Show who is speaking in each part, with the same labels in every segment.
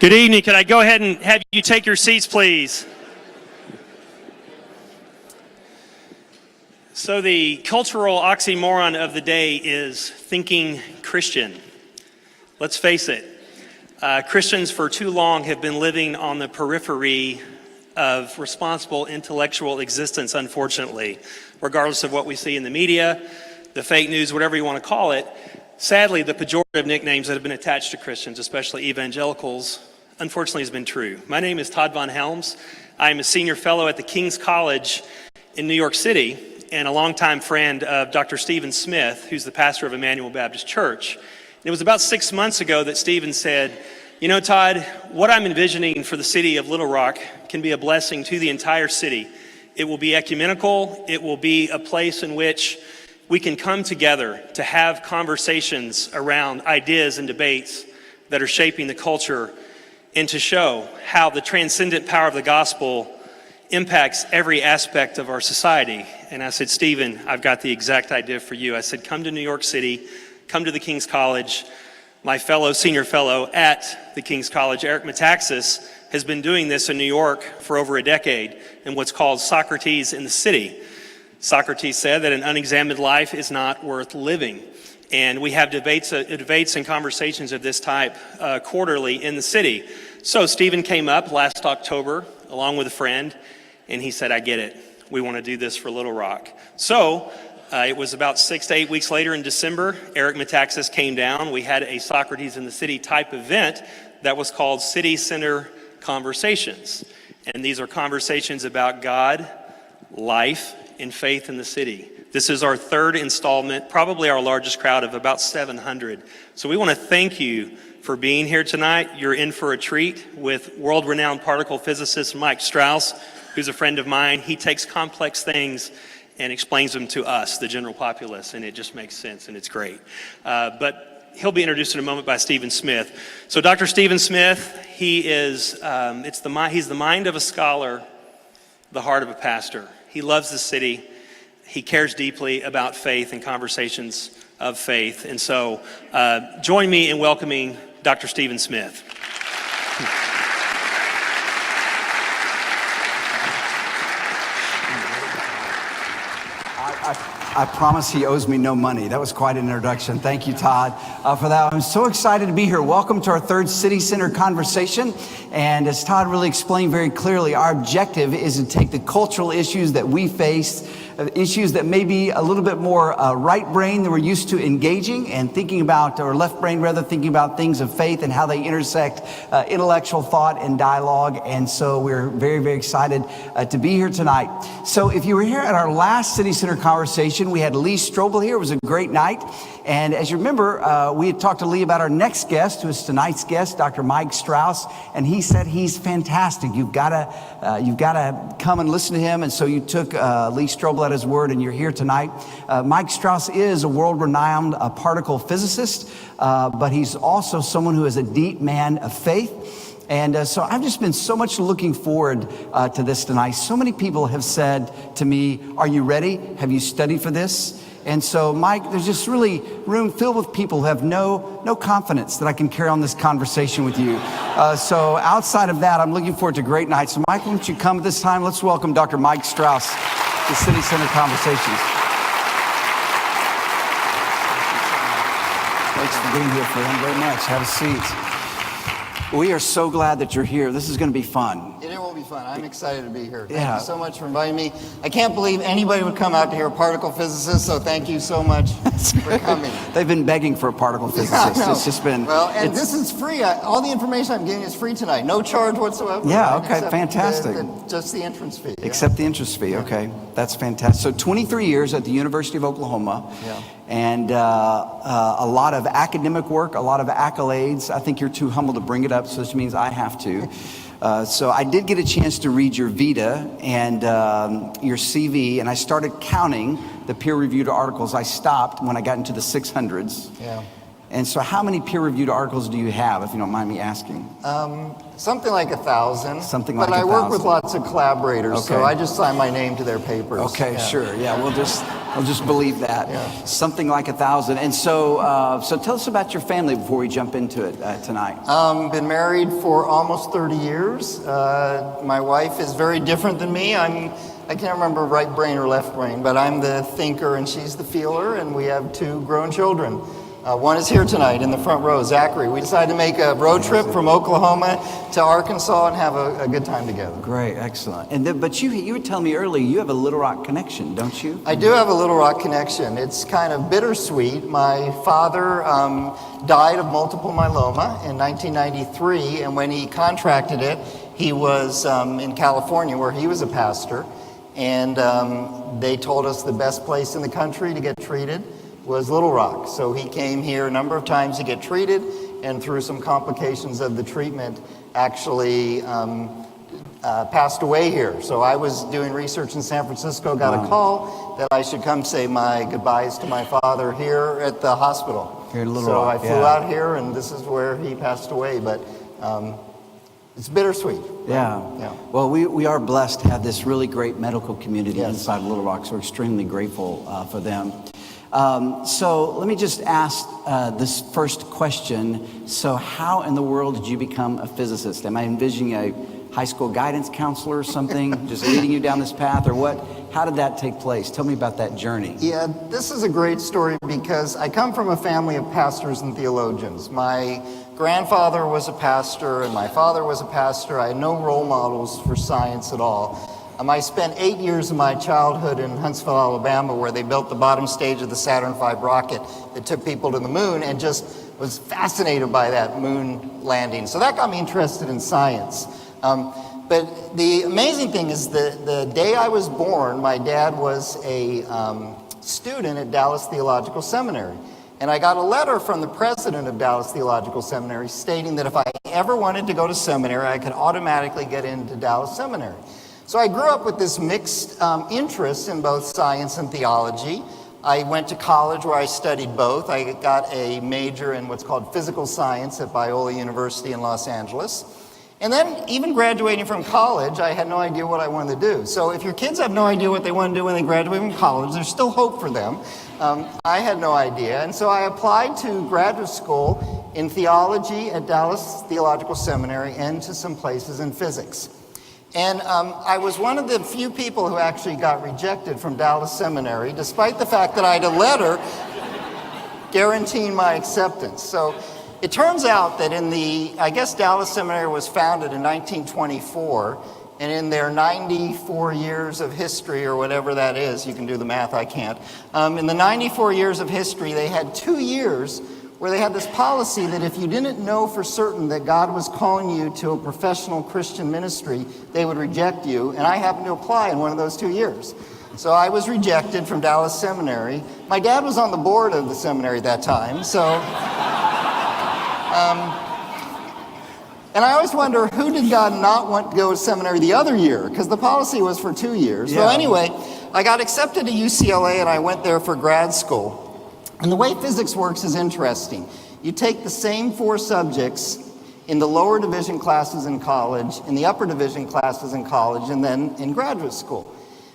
Speaker 1: Good evening. Could I go ahead and have you take your seats, please? So the cultural oxymoron of the day is thinking Christian. Let's face it, Christians for too long have been living on the periphery of responsible intellectual existence, unfortunately, regardless of what we see in the media, the fake news, whatever you want to call it. Sadly, the pejorative nicknames that have been attached to Christians, especially evangelicals, unfortunately has been true. My name is Todd Von Helms. I'm a senior fellow at the King's College in New York City and a longtime friend of Dr. Stephen Smith, who's the pastor of Immanuel Baptist Church. And it was about 6 months ago that Stephen said, "You know, Todd, what I'm envisioning for the city of Little Rock can be a blessing to the entire city. It will be ecumenical. It will be a place in which we can come together to have conversations around ideas and debates that are shaping the culture and to show how the transcendent power of the gospel impacts every aspect of our society." And I said, "Stephen, I've got the exact idea for you." I said, "Come to New York City, come to the King's College." My senior fellow at the King's College, Eric Metaxas, has been doing this in New York for over a decade in what's called Socrates in the City. Socrates said that an unexamined life is not worth living. And we have debates and conversations of this type quarterly in the city. So Stephen came up last October along with a friend, and he said, "I get it. We want to do this for Little Rock." So it was about 6 to 8 weeks later in December, Eric Metaxas came down. We had a Socrates in the City type event that was called City Center Conversations. And these are conversations about God, life, and faith in the city. This is our third installment, probably our largest crowd of about 700. So we want to thank you for being here tonight. You're in for a treat with world-renowned particle physicist Mike Strauss, who's a friend of mine. He takes complex things and explains them to us, the general populace, and it just makes sense, and it's great. But he'll be introduced in a moment by Stephen Smith. So Dr. Stephen Smith, he's the mind of a scholar, the heart of a pastor. He loves the city. He cares deeply about faith and conversations of faith. And so join me in welcoming Dr. Stephen Smith.
Speaker 2: I promise he owes me no money. That was quite an introduction. Thank you, Todd, for that. I'm so excited to be here. Welcome to our third City Center conversation. And as Todd really explained very clearly, our objective is to take the cultural issues that we face, issues that may be a little bit more right brain than we're used to engaging and thinking about, or left brain rather, thinking about things of faith and how they intersect intellectual thought and dialogue. And so we're very, very excited to be here tonight. So if you were here at our last City Center conversation, we had Lee Strobel here. It was a great night. And as you remember, we had talked to Lee about our next guest, who is tonight's guest, Dr. Mike Strauss, and he said he's fantastic. You've got to come and listen to him. And so you took Lee Strobel at his word, and you're here tonight. Mike Strauss is a world-renowned particle physicist, but he's also someone who is a deep man of faith. And so I've just been so much looking forward to this tonight. So many people have said to me, "Are you ready? Have you studied for this?" And so, Mike, there's just really room filled with people who have no confidence that I can carry on this conversation with you. So outside of that, I'm looking forward to a great night. So, Mike, why don't you come at this time? Let's welcome Dr. Mike Strauss to City Center Conversations. Thanks for being here, friend, very much. Have a seat. We are so glad that you're here. This is going to be fun.
Speaker 3: It will be fun. I'm excited to be here. Thank
Speaker 2: Yeah.
Speaker 3: you so much for inviting me. I can't believe anybody would come out to hear a particle physicist, so thank you so much for coming.
Speaker 2: They've been begging for a particle physicist.
Speaker 3: Yeah,
Speaker 2: it's just been...
Speaker 3: Well, and this is free. All the information I'm giving is free tonight. No charge whatsoever.
Speaker 2: Yeah,
Speaker 3: right?
Speaker 2: okay,
Speaker 3: Except
Speaker 2: fantastic.
Speaker 3: Just the entrance fee. Yeah.
Speaker 2: Except the interest fee, okay. That's fantastic. So 23 years at the University of Oklahoma.
Speaker 3: Yeah.
Speaker 2: And a lot of academic work, a lot of accolades. I think you're too humble to bring it up, so this means I have to. So I did get a chance to read your Vita and your CV, and I started counting the peer-reviewed articles. I stopped when I got into the 600s.
Speaker 3: Yeah.
Speaker 2: And so how many peer-reviewed articles do you have, if you don't mind me asking?
Speaker 3: Something like 1,000.
Speaker 2: Something like 1,000.
Speaker 3: But I work with lots of collaborators,
Speaker 2: Okay.
Speaker 3: so I just sign my name to their papers.
Speaker 2: Okay,
Speaker 3: Yeah.
Speaker 2: sure. Yeah, we'll just I'll just believe that.
Speaker 3: Yeah.
Speaker 2: Something like 1,000. And so, so tell us about your family before we jump into it tonight.
Speaker 3: Been married for almost 30 years. My wife is very different than me. I can't remember right brain or left brain, but I'm the thinker and she's the feeler, and we have 2 grown children. One is here tonight in the front row, Zachary. We decided to make a road trip from Oklahoma to Arkansas and have a good time together.
Speaker 2: Great, excellent. And then, but you were telling me earlier you have a Little Rock connection, don't you?
Speaker 3: I do have a Little Rock connection. It's kind of bittersweet. My father died of multiple myeloma in 1993, and when he contracted it, he was in California where he was a pastor, and they told us the best place in the country to get treated was Little Rock. So he came here a number of times to get treated, and through some complications of the treatment, actually passed away here. So I was doing research in San Francisco, got a call that I should come say my goodbyes to my father here at the hospital.
Speaker 2: Here in Little
Speaker 3: so
Speaker 2: Rock,
Speaker 3: I flew out here, and this is where he passed away. But it's bittersweet.
Speaker 2: Yeah.
Speaker 3: Yeah.
Speaker 2: Well, we are blessed to have this really great medical community
Speaker 3: Yes.
Speaker 2: inside Little Rock, so we're extremely grateful for them. So let me just ask this first question. So how in the world did you become a physicist? Am I envisioning a high school guidance counselor or something, just leading you down this path, or what? How did that take place? Tell me about that journey.
Speaker 3: Yeah, this is a great story because I come from a family of pastors and theologians. My grandfather was a pastor and my father was a pastor. I had no role models for science at all. I spent 8 years of my childhood in Huntsville, Alabama, where they built the bottom stage of the Saturn V rocket that took people to the moon, and just was fascinated by that moon landing. So that got me interested in science. But the amazing thing is the day I was born, my dad was a student at Dallas Theological Seminary. And I got a letter from the president of Dallas Theological Seminary stating that if I ever wanted to go to seminary, I could automatically get into Dallas Seminary. So I grew up with this mixed interest in both science and theology. I went to college where I studied both. I got a major in what's called physical science at Biola University in Los Angeles. And then even graduating from college, I had no idea what I wanted to do. So if your kids have no idea what they want to do when they graduate from college, there's still hope for them. I had no idea. And so I applied to graduate school in theology at Dallas Theological Seminary and to some places in physics. And I was one of the few people who actually got rejected from Dallas Seminary, despite the fact that I had a letter guaranteeing my acceptance. So it turns out that I guess Dallas Seminary was founded in 1924, and in their 94 years of history, or whatever that is, you can do the math, I can't. In the 94 years of history, they had 2 years where they had this policy that if you didn't know for certain that God was calling you to a professional Christian ministry, they would reject you, and I happened to apply in one of those 2 years. So I was rejected from Dallas Seminary. My dad was on the board of the seminary at that time, so... and I always wonder, who did God not want to go to seminary the other year? Because the policy was for 2 years. Yeah. So anyway, I got accepted to UCLA, and I went there for grad school. And the way physics works is interesting. You take the same 4 subjects in the lower division classes in college, in the upper division classes in college, and then in graduate school.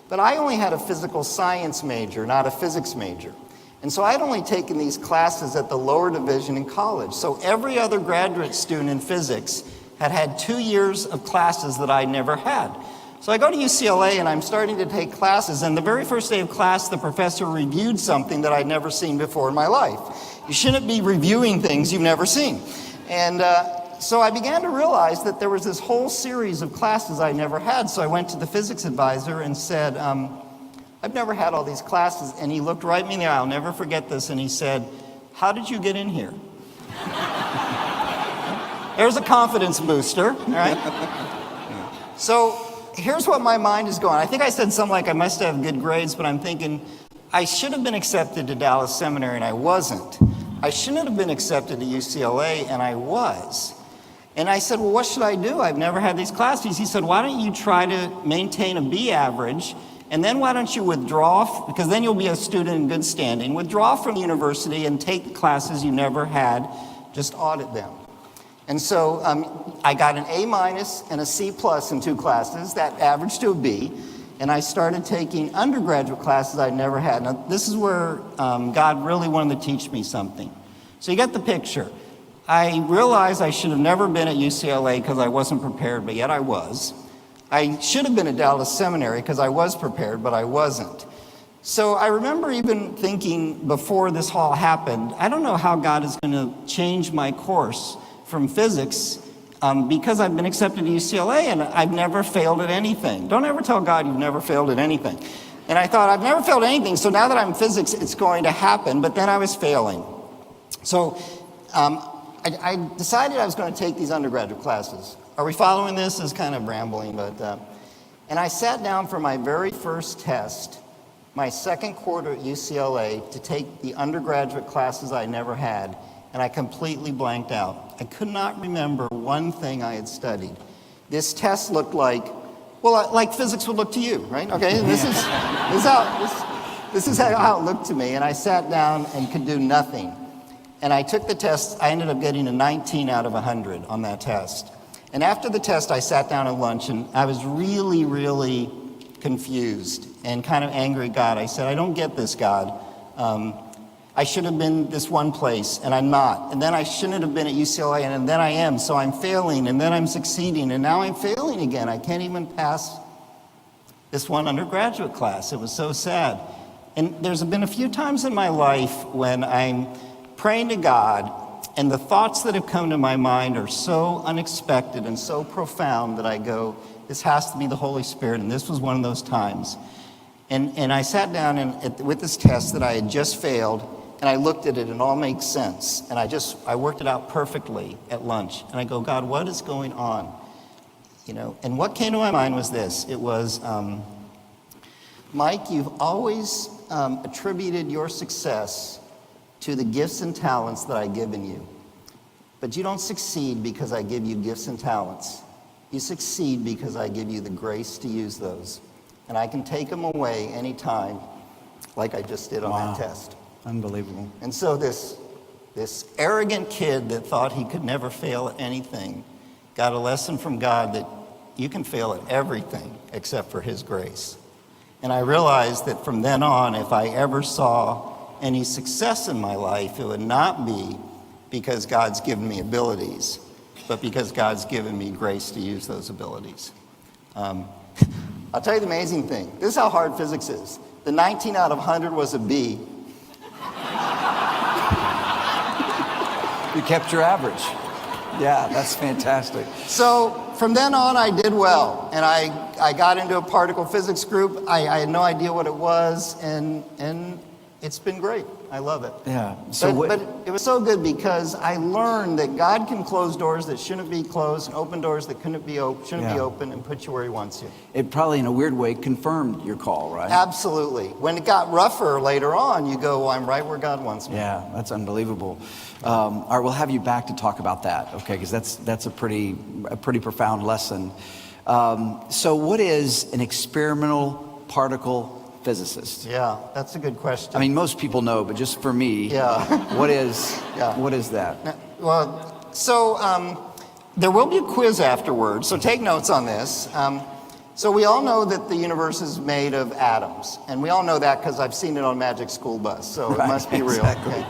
Speaker 3: But I only had a physical science major, not a physics major. And so I'd only taken these classes at the lower division in college. So every other graduate student in physics had 2 years of classes that I never had. So I go to UCLA and I'm starting to take classes, and the very first day of class, the professor reviewed something that I'd never seen before in my life. You shouldn't be reviewing things you've never seen. And so I began to realize that there was this whole series of classes I never had. So I went to the physics advisor and said, I've never had all these classes. And he looked right me in the eye, I'll never forget this, and he said, how did you get in here? There's a confidence booster, all right? So here's what my mind is going. I think I said something like, I must have good grades, but I'm thinking, I should have been accepted to Dallas Seminary, and I wasn't. I shouldn't have been accepted to UCLA, and I was. And I said, well, what should I do? I've never had these classes. He said, why don't you try to maintain a B average, and then why don't you withdraw, because then you'll be a student in good standing. Withdraw from the university and take the classes you never had, just audit them. And so I got an A- and a C+ in 2 classes, that averaged to a B. and I started taking undergraduate classes I'd never had. Now, this is where God really wanted to teach me something. So you get the picture. I realized I should have never been at UCLA because I wasn't prepared, but yet I was. I should have been at Dallas Seminary because I was prepared, but I wasn't. So I remember even thinking before this all happened, I don't know how God is going to change my course from physics because I've been accepted to UCLA and I've never failed at anything. Don't ever tell God you've never failed at anything. And I thought, I've never failed at anything, so now that I'm in physics, it's going to happen. But then I was failing. So I decided I was going to take these undergraduate classes. Are we following this? It's kind of rambling, but... and I sat down for my very first test, my second quarter at UCLA, to take the undergraduate classes I never had, and I completely blanked out. I could not remember one thing I had studied. This test looked like, well, like physics would look to you, right? Okay, this is how it looked to me, and I sat down and could do nothing. And I took the test. I ended up getting a 19 out of 100 on that test. And after the test, I sat down at lunch, and I was really, really confused and kind of angry at God. I said, I don't get this, God. I should have been this one place, and I'm not. And then I shouldn't have been at UCLA, and then I am. So I'm failing, and then I'm succeeding, and now I'm failing again. I can't even pass this one undergraduate class. It was so sad. And there's been a few times in my life when I'm praying to God, and the thoughts that have come to my mind are so unexpected and so profound that I go, this has to be the Holy Spirit, and this was one of those times. And I sat down with this test that I had just failed, and I looked at it, and it all makes sense. And I worked it out perfectly at lunch. And I go, God, what is going on? You know, and what came to my mind was this. It was, Mike, you've always attributed your success to the gifts and talents that I've given you. But you don't succeed because I give you gifts and talents. You succeed because I give you the grace to use those. And I can take them away anytime, like I just did on that test.
Speaker 2: Unbelievable.
Speaker 3: And so this arrogant kid that thought he could never fail at anything got a lesson from God that you can fail at everything except for his grace. And I realized that from then on, if I ever saw any success in my life, it would not be because God's given me abilities, but because God's given me grace to use those abilities. I'll tell you the amazing thing. This is how hard physics is. The 19 out of 100 was a B.
Speaker 2: You kept your average. Yeah, that's fantastic.
Speaker 3: So from then on, I did well, and I got into a particle physics group. I had no idea what it was, and it's been great. I love it.
Speaker 2: Yeah.
Speaker 3: But it was so good because I learned that God can close doors that shouldn't be closed and open doors that shouldn't be open and put you where he wants you.
Speaker 2: It probably, in a weird way, confirmed your call, right?
Speaker 3: Absolutely. When it got rougher later on, you go, well, I'm right where God wants me.
Speaker 2: Yeah, that's unbelievable. All right, we'll have you back to talk about that, okay? Because that's a pretty profound lesson. So what is an experimental particle physicist?
Speaker 3: Yeah, that's a good question.
Speaker 2: I mean, most people know, but just for me, what is that?
Speaker 3: Well, so there will be a quiz afterwards, so take notes on this. So we all know that the universe is made of atoms, and we all know that because I've seen it on Magic School Bus, so it must be real.
Speaker 2: Exactly.
Speaker 3: Okay?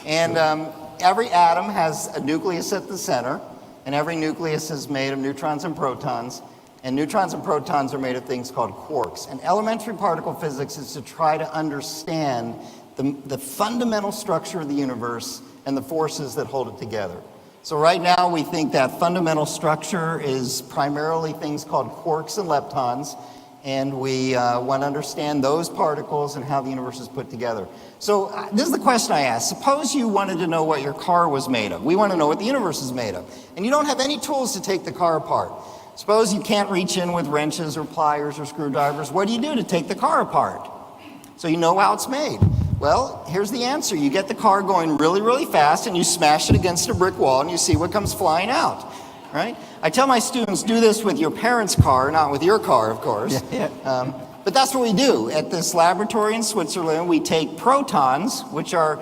Speaker 3: And every atom has a nucleus at the center, and every nucleus is made of neutrons and protons. And neutrons and protons are made of things called quarks. And elementary particle physics is to try to understand the fundamental structure of the universe and the forces that hold it together. So right now we think that fundamental structure is primarily things called quarks and leptons. And we want to understand those particles and how the universe is put together. So this is the question I ask. Suppose you wanted to know what your car was made of. We want to know what the universe is made of. And you don't have any tools to take the car apart. Suppose you can't reach in with wrenches or pliers or screwdrivers. What do you do to take the car apart? So you know how it's made. Well, here's the answer. You get the car going really, really fast and you smash it against a brick wall and you see what comes flying out, right? I tell my students, do this with your parents' car, not with your car, of course. But that's what we do. At this laboratory in Switzerland, we take protons, which are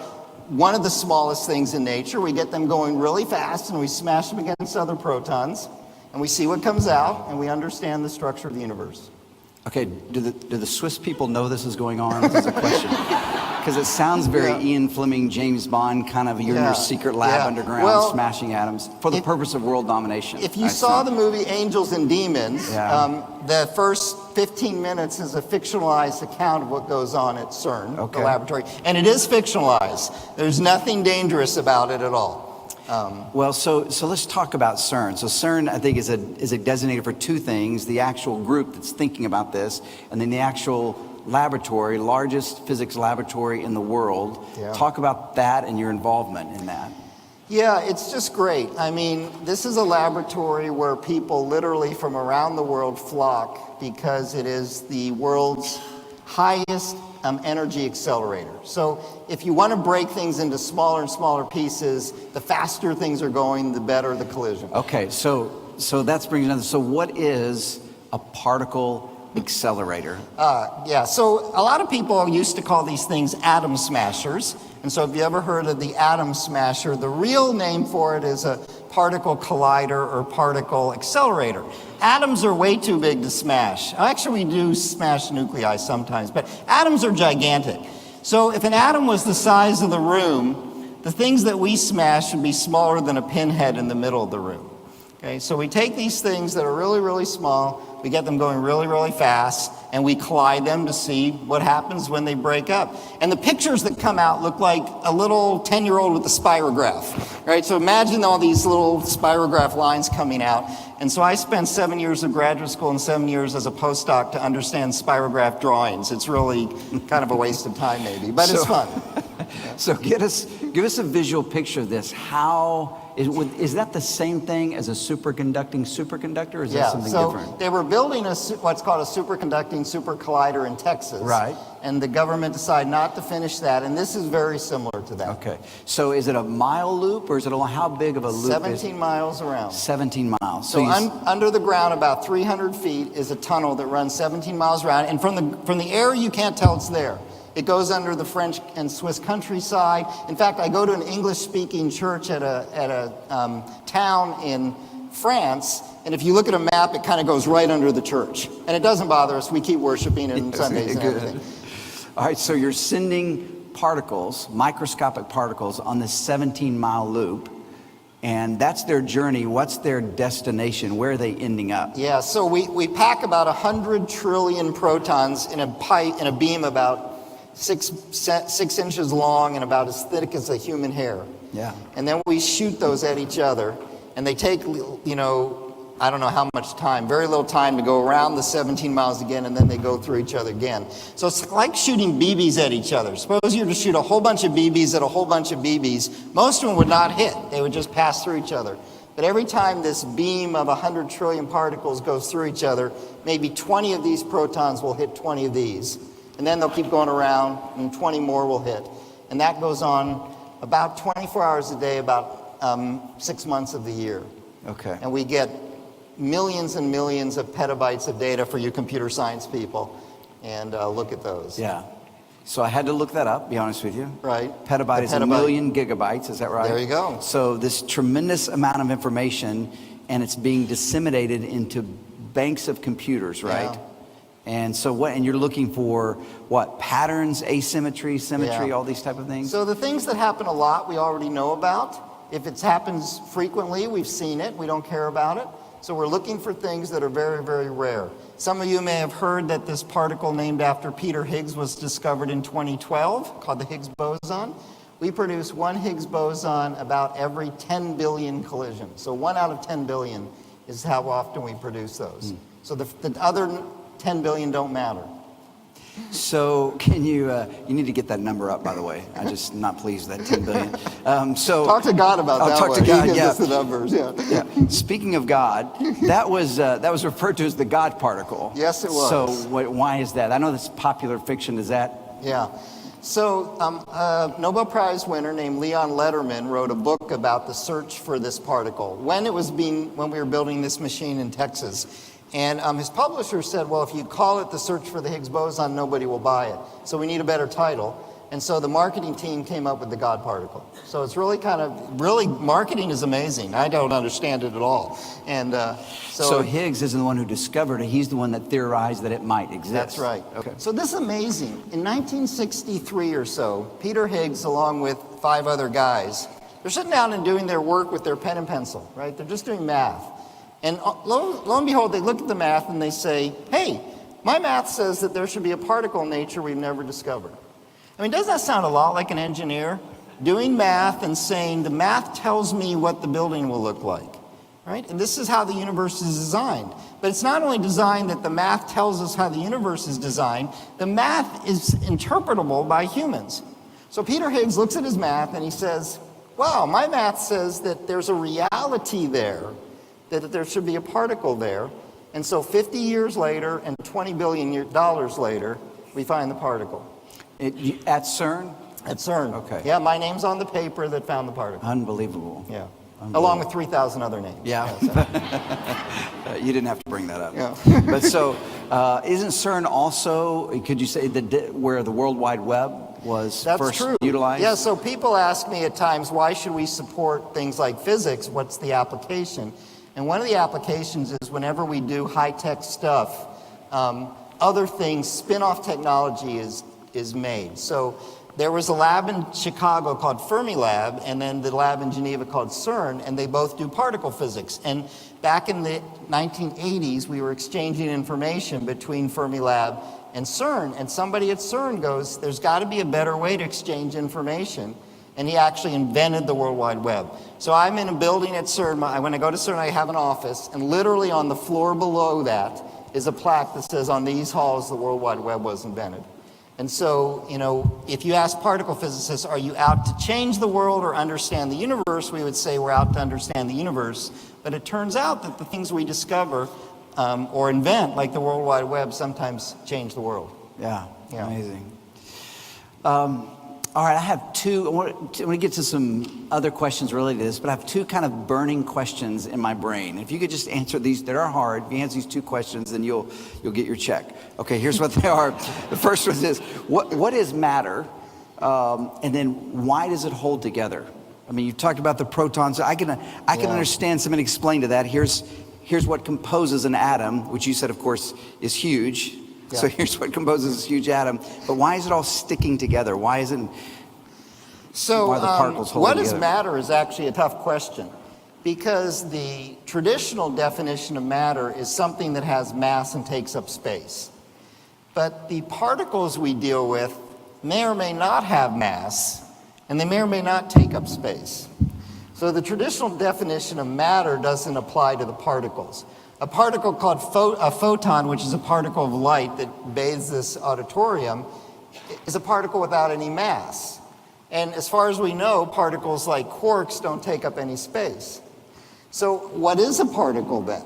Speaker 3: one of the smallest things in nature. We get them going really fast and we smash them against other protons. And we see what comes out, and we understand the structure of the universe.
Speaker 2: Okay, do the Swiss people know this is going on? This is a question. Because it sounds very Ian Fleming, James Bond, kind of you're in your secret lab underground smashing atoms for the purpose of world domination.
Speaker 3: If you saw the movie Angels and Demons, the first 15 minutes is a fictionalized account of what goes on at CERN, the laboratory. And it is fictionalized. There's nothing dangerous about it at all.
Speaker 2: Well, so let's talk about CERN. So CERN, I think, is a designator for two things: the actual group that's thinking about this, and then the actual laboratory, largest physics laboratory in the world. Talk about that and your involvement in that.
Speaker 3: Yeah, it's just great. I mean, this is a laboratory where people literally from around the world flock because it is the world's highest energy accelerator. So if you want to break things into smaller and smaller pieces, the faster things are going, the better the collision.
Speaker 2: Okay, so that's bringing another. So what is a particle accelerator?
Speaker 3: So a lot of people used to call these things atom smashers. And so if you ever heard of the atom smasher, the real name for it is a particle collider or particle accelerator. Atoms are way too big to smash. Actually, we do smash nuclei sometimes, but atoms are gigantic. So if an atom was the size of the room, the things that we smash would be smaller than a pinhead in the middle of the room. Okay, so we take these things that are really, really small, we get them going really, really fast, and we collide them to see what happens when they break up. And the pictures that come out look like a little 10-year-old with a spirograph, right? So imagine all these little spirograph lines coming out. And so I spent 7 years of graduate school and 7 years as a postdoc to understand spirograph drawings. It's really kind of a waste of time maybe, but it's fun.
Speaker 2: So give us a visual picture of this. How is that the same thing as a superconductor, or is that something different?
Speaker 3: They were building what's called a superconducting super collider in Texas.
Speaker 2: Right.
Speaker 3: And the government decided not to finish that, and this is very similar to that.
Speaker 2: Okay. So is it a mile loop, or is it how big of a loop?
Speaker 3: 17 miles around.
Speaker 2: 17 miles.
Speaker 3: So under the ground, about 300 feet, is a tunnel that runs 17 miles around, and from the air, you can't tell it's there. It goes under the French and Swiss countryside. In fact, I go to an English-speaking church at a town in France, and if you look at a map, it kind of goes right under the church. And it doesn't bother us. We keep worshiping on Sundays and everything.
Speaker 2: All right, so you're sending particles, microscopic particles, on this 17-mile loop, and that's their journey. What's their destination? Where are they ending up?
Speaker 3: Yeah, so we pack about 100 trillion protons in a beam about 6 inches long and about as thick as a human hair.
Speaker 2: Yeah.
Speaker 3: And then we shoot those at each other, and they take, I don't know how much time, very little time to go around the 17 miles again, and then they go through each other again. So it's like shooting BBs at each other. Suppose you were to shoot a whole bunch of BBs at a whole bunch of BBs. Most of them would not hit. They would just pass through each other. But every time this beam of 100 trillion particles goes through each other, maybe 20 of these protons will hit 20 of these. And then they'll keep going around, and 20 more will hit. And that goes on about 24 hours a day, about 6 months of the year.
Speaker 2: Okay.
Speaker 3: And we get millions and millions of petabytes of data for you computer science people. And look at those.
Speaker 2: Yeah. So I had to look that up, be honest with you.
Speaker 3: Right.
Speaker 2: Petabyte is a million gigabytes, is that right?
Speaker 3: There you go.
Speaker 2: So this tremendous amount of information, and it's being disseminated into banks of computers, right?
Speaker 3: Yeah.
Speaker 2: And so and you're looking for what? Patterns, asymmetry, symmetry, all these type of things?
Speaker 3: So the things that happen a lot, we already know about. If it happens frequently, we've seen it. We don't care about it. So we're looking for things that are very, very rare. Some of you may have heard that this particle named after Peter Higgs was discovered in 2012, called the Higgs boson. We produce one Higgs boson about every 10 billion collisions. So 1 out of 10 billion is how often we produce those. So the other 10 billion don't matter.
Speaker 2: So can you need to get that number up, by the way. I'm just not pleased with that 10 billion. So
Speaker 3: talk to God about that.
Speaker 2: Talk to God,
Speaker 3: he gives us the numbers, yeah.
Speaker 2: Speaking of God, that was referred to as the God particle.
Speaker 3: Yes, it was.
Speaker 2: So why is that? I know this popular fiction, is that?
Speaker 3: Yeah. So a Nobel Prize winner named Leon Lederman wrote a book about the search for this particle when we were building this machine in Texas. And his publisher said, well, if you call it the search for the Higgs boson, nobody will buy it. So we need a better title. And so the marketing team came up with the God particle. So it's really marketing is amazing. I don't understand it at all. And
Speaker 2: so Higgs isn't the one who discovered it. He's the one that theorized that it might exist.
Speaker 3: That's right.
Speaker 2: Okay.
Speaker 3: So this is amazing. In 1963 or so, Peter Higgs, along with 5 other guys, they're sitting down and doing their work with their pen and pencil, right? They're just doing math. And lo and behold, they look at the math and they say, hey, my math says that there should be a particle in nature we've never discovered. I mean, doesn't that sound a lot like an engineer doing math and saying, the math tells me what the building will look like, right? And this is how the universe is designed. But it's not only designed that the math tells us how the universe is designed, the math is interpretable by humans. So Peter Higgs looks at his math and he says, wow, my math says that there's a reality there, that there should be a particle there. And so 50 years later and $20 billion later, we find the particle.
Speaker 2: At CERN?
Speaker 3: At CERN.
Speaker 2: Okay.
Speaker 3: Yeah, my name's on the paper that found the particle.
Speaker 2: Unbelievable.
Speaker 3: Yeah. Along with 3,000 other names.
Speaker 2: Yeah. You didn't have to bring that up.
Speaker 3: Yeah.
Speaker 2: But so, isn't CERN also, could you say, where the World Wide Web was first utilized?
Speaker 3: Yeah, so people ask me at times, why should we support things like physics? What's the application? And one of the applications is whenever we do high-tech stuff, other things, spin-off technology is made. So there was a lab in Chicago called Fermilab, and then the lab in Geneva called CERN, and they both do particle physics. And back in the 1980s, we were exchanging information between Fermilab and CERN, and somebody at CERN goes, there's got to be a better way to exchange information. And he actually invented the World Wide Web. So I'm in a building at CERN. When I go to CERN, I have an office, and literally on the floor below that is a plaque that says, on these halls, the World Wide Web was invented. And so, if you ask particle physicists, are you out to change the world or understand the universe? We would say we're out to understand the universe. But it turns out that the things we discover or invent, like the World Wide Web, sometimes change the world.
Speaker 2: Yeah.
Speaker 3: Yeah.
Speaker 2: Amazing. All right, I have two. I want to get to some other questions related to this, but I have 2 kind of burning questions in my brain. If you could just answer these, that are hard. If you answer these 2 questions, then you'll get your check. Okay, here's what they are. The first one is, what is matter? And then why does it hold together? I mean, you talked about the protons. I can understand somebody explain to that. Here's what composes an atom, which you said, of course, is huge. Yeah. So here's what composes this huge atom. But why is it all sticking together? Why are the particles holding
Speaker 3: what
Speaker 2: together?
Speaker 3: Is matter is actually a tough question, because the traditional definition of matter is something that has mass and takes up space. But the particles we deal with may or may not have mass, and they may or may not take up space. So the traditional definition of matter doesn't apply to the particles. A particle called a photon, which is a particle of light that bathes this auditorium, is a particle without any mass. And as far as we know, particles like quarks don't take up any space. So what is a particle then,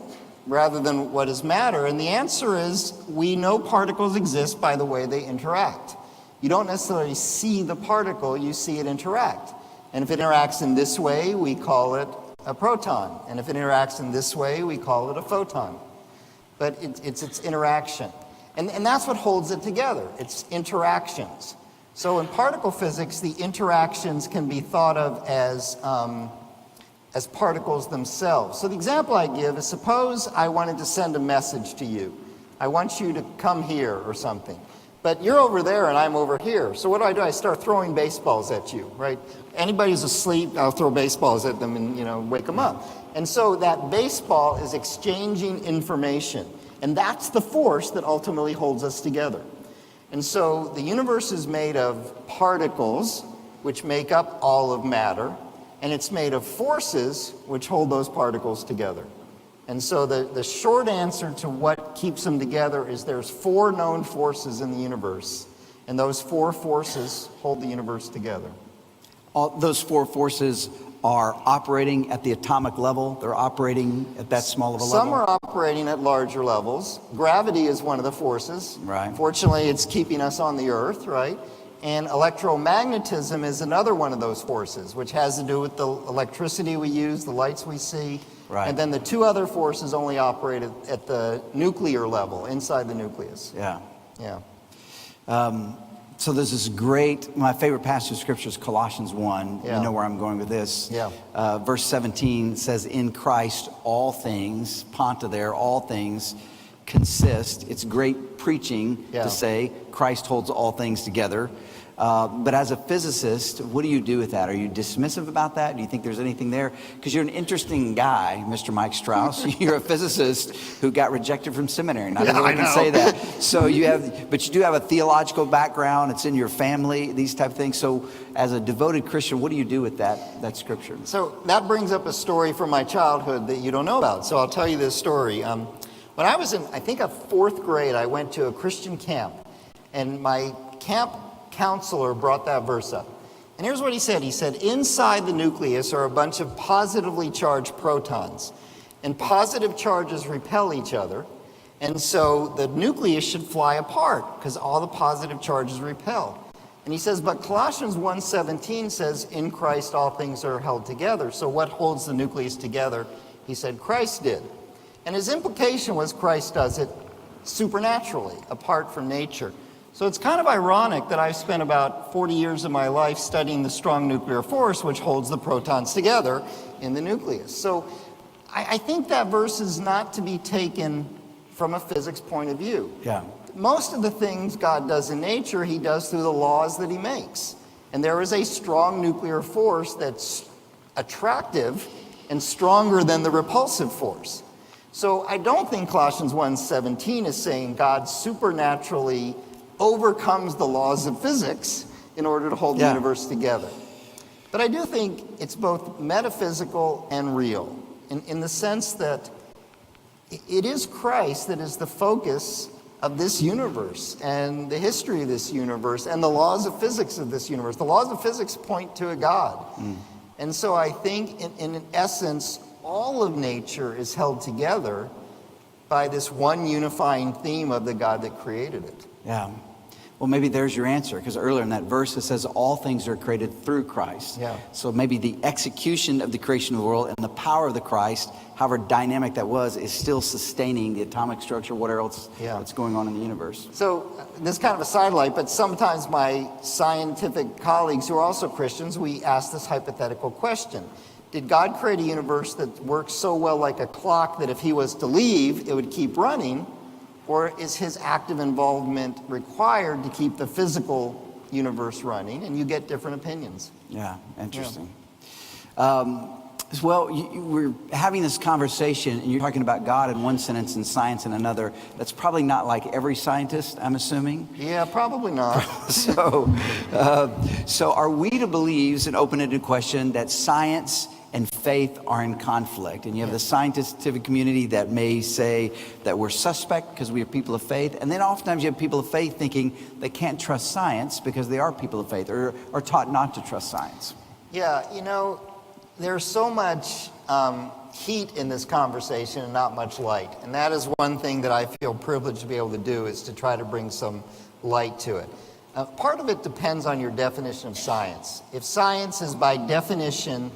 Speaker 3: rather than what is matter? And the answer is, we know particles exist by the way they interact. You don't necessarily see the particle, you see it interact. And if it interacts in this way, we call it a proton. And if it interacts in this way, we call it a photon. But it's its interaction. And that's what holds it together. It's interactions. So in particle physics, the interactions can be thought of as particles themselves. So the example I give is, suppose I wanted to send a message to you. I want you to come here or something. But you're over there and I'm over here. So what do? I start throwing baseballs at you, right? Anybody who's asleep, I'll throw baseballs at them and wake them up. And so that baseball is exchanging information. And that's the force that ultimately holds us together. And so the universe is made of particles, which make up all of matter. And it's made of forces, which hold those particles together. And so the short answer to what keeps them together is there's 4 known forces in the universe. And those 4 forces hold the universe together.
Speaker 2: All those 4 forces are operating at the atomic level. They're operating at that small of a level.
Speaker 3: Some are operating at larger levels. Gravity is one of the forces.
Speaker 2: Right.
Speaker 3: Fortunately, it's keeping us on the Earth, right? And electromagnetism is another one of those forces, which has to do with the electricity we use, the lights we see.
Speaker 2: Right.
Speaker 3: And then the 2 other forces only operate at the nuclear level, inside the nucleus.
Speaker 2: Yeah.
Speaker 3: Yeah.
Speaker 2: So there's this great, my favorite passage of scripture is Colossians 1.
Speaker 3: Yeah.
Speaker 2: You know where I'm going with this.
Speaker 3: Yeah.
Speaker 2: Verse 17 says, in Christ all things, Ponta there, all things consist. It's great preaching to say Christ holds all things together. But as a physicist, what do you do with that? Are you dismissive about that? Do you think there's anything there? Because you're an interesting guy, Mr. Mike Strauss. You're a physicist who got rejected from seminary. Not everyone can say that. So but you do have a theological background. It's in your family, these type of things. So as a devoted Christian, what do you do with that scripture?
Speaker 3: So that brings up a story from my childhood that you don't know about. So I'll tell you this story. When I was in, I think, a 4th grade, I went to a Christian camp. And my camp counselor brought that verse up. And here's what he said. He said, inside the nucleus are a bunch of positively charged protons. And positive charges repel each other. And so the nucleus should fly apart because all the positive charges repel. And he says, but Colossians 1:17 says, in Christ all things are held together. So what holds the nucleus together? He said, Christ did. And his implication was Christ does it supernaturally, apart from nature. So it's kind of ironic that I've spent about 40 years of my life studying the strong nuclear force, which holds the protons together in the nucleus. So I think that verse is not to be taken from a physics point of view.
Speaker 2: Yeah.
Speaker 3: Most of the things God does in nature, he does through the laws that he makes. And there is a strong nuclear force that's attractive and stronger than the repulsive force. So I don't think Colossians 1:17 is saying God supernaturally overcomes the laws of physics in order to hold the universe together. But I do think it's both metaphysical and real, in the sense that it is Christ that is the focus of this universe and the history of this universe and the laws of physics of this universe. The laws of physics point to a God. And so I think in essence, all of nature is held together by this one unifying theme of the God that created it.
Speaker 2: Yeah. Well, maybe there's your answer, because earlier in that verse it says all things are created through Christ.
Speaker 3: Yeah.
Speaker 2: So maybe the execution of the creation of the world and the power of the Christ, however dynamic that was, is still sustaining the atomic structure, whatever else that's going on in the universe.
Speaker 3: So this is kind of a sidelight, but sometimes my scientific colleagues who are also Christians, we ask this hypothetical question. Did God create a universe that works so well like a clock that if he was to leave, it would keep running? Or is his active involvement required to keep the physical universe running? And you get different opinions.
Speaker 2: Yeah, interesting. Well, we're having this conversation, and you're talking about God in one sentence and science in another. That's probably not like every scientist, I'm assuming.
Speaker 3: Yeah, probably not.
Speaker 2: So are we to believe, it's an open-ended question, that science and faith are in conflict? And you have the scientific community that may say that we're suspect because we are people of faith. And then oftentimes you have people of faith thinking they can't trust science because they are people of faith, or are taught not to trust science.
Speaker 3: Yeah, you know, there's so much heat in this conversation and not much light. And that is one thing that I feel privileged to be able to do, is to try to bring some light to it. Part of it depends on your definition of science. If science is by definition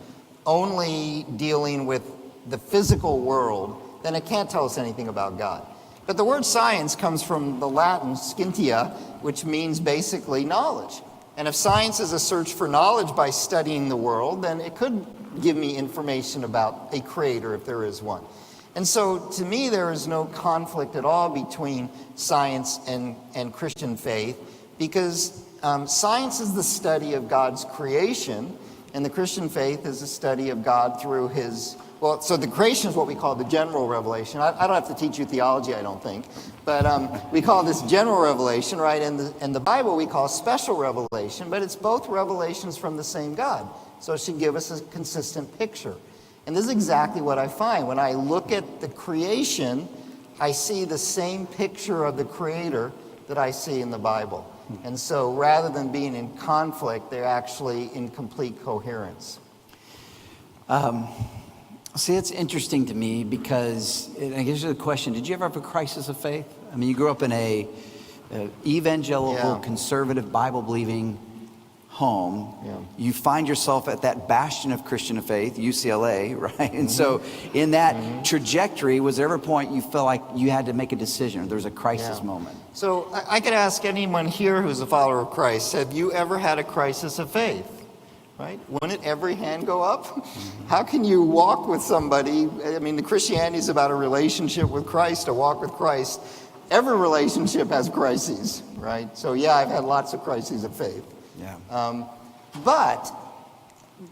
Speaker 3: only dealing with the physical world, then it can't tell us anything about God. But the word science comes from the Latin scientia, which means basically knowledge. And if science is a search for knowledge by studying the world, then it could give me information about a creator if there is one. And so to me, there is no conflict at all between science and Christian faith, because science is the study of God's creation, and the Christian faith is a study of God through his, well, so the creation is what we call the general revelation. I don't have to teach you theology, I don't think. But we call this general revelation, right? And the Bible we call special revelation, but it's both revelations from the same God. So it should give us a consistent picture. And this is exactly what I find. When I look at the creation, I see the same picture of the Creator that I see in the Bible. And so rather than being in conflict, they're actually in complete coherence.
Speaker 2: See, it's interesting to me because, and I guess the question, did you ever have a crisis of faith? I mean, you grew up in a evangelical, conservative, Bible-believing home,
Speaker 3: Yeah.
Speaker 2: you find yourself at that bastion of Christian faith, UCLA, right? And so in that trajectory, was there ever a point you felt like you had to make a decision, or there was a crisis
Speaker 3: Yeah.
Speaker 2: moment?
Speaker 3: So I could ask anyone here who's a follower of Christ, have you ever had a crisis of faith? Right? Wouldn't every hand go up? How can you walk with somebody? I mean, the Christianity is about a relationship with Christ, a walk with Christ. Every relationship has crises, right? So yeah, I've had lots of crises of faith.
Speaker 2: Yeah.
Speaker 3: But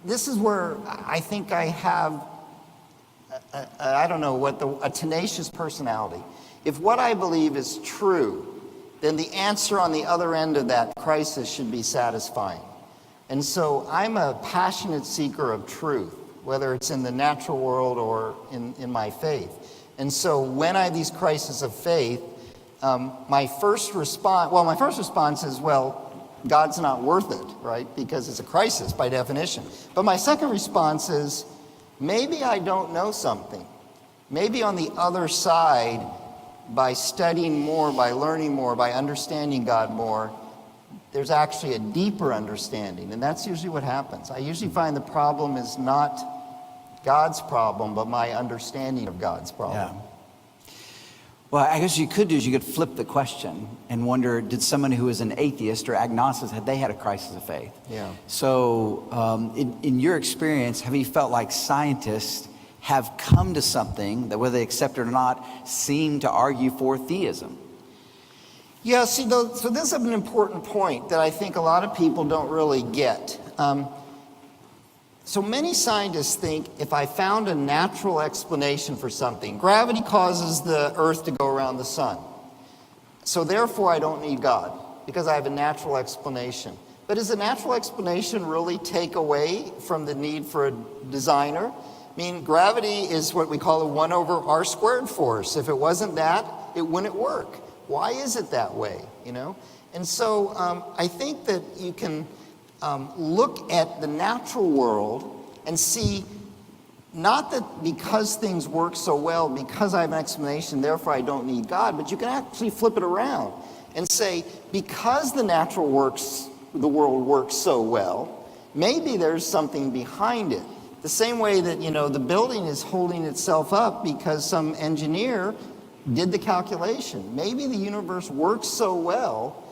Speaker 3: this is where I think I have, I don't know what a tenacious personality. If what I believe is true, then the answer on the other end of that crisis should be satisfying. And so I'm a passionate seeker of truth, whether it's in the natural world or in my faith. And so when I have these crises of faith, my first response is, well, God's not worth it, right? Because it's a crisis by definition. But my second response is, maybe I don't know something. Maybe on the other side, by studying more, by learning more, by understanding God more, there's actually a deeper understanding. And that's usually what happens. I usually find the problem is not God's problem, but my understanding of God's problem.
Speaker 2: Yeah. Well, I guess you could flip the question and wonder, did someone who is an atheist or agnostic, had they had a crisis of faith?
Speaker 3: Yeah.
Speaker 2: So in your experience, have you felt like scientists have come to something that, whether they accept it or not, seem to argue for theism?
Speaker 3: Yeah, see, so this is an important point that I think a lot of people don't really get. So many scientists think if I found a natural explanation for something, gravity causes the Earth to go around the sun. So therefore I don't need God, because I have a natural explanation. But does a natural explanation really take away from the need for a designer? I mean, gravity is what we call a 1/r² force. If it wasn't that, it wouldn't work. Why is it that way, you know? And so I think that you can look at the natural world and see, not that because things work so well, because I have an explanation, therefore I don't need God, but you can actually flip it around and say, because the world works so well, maybe there's something behind it. The same way that, you know, the building is holding itself up because some engineer did the calculation. Maybe the universe works so well,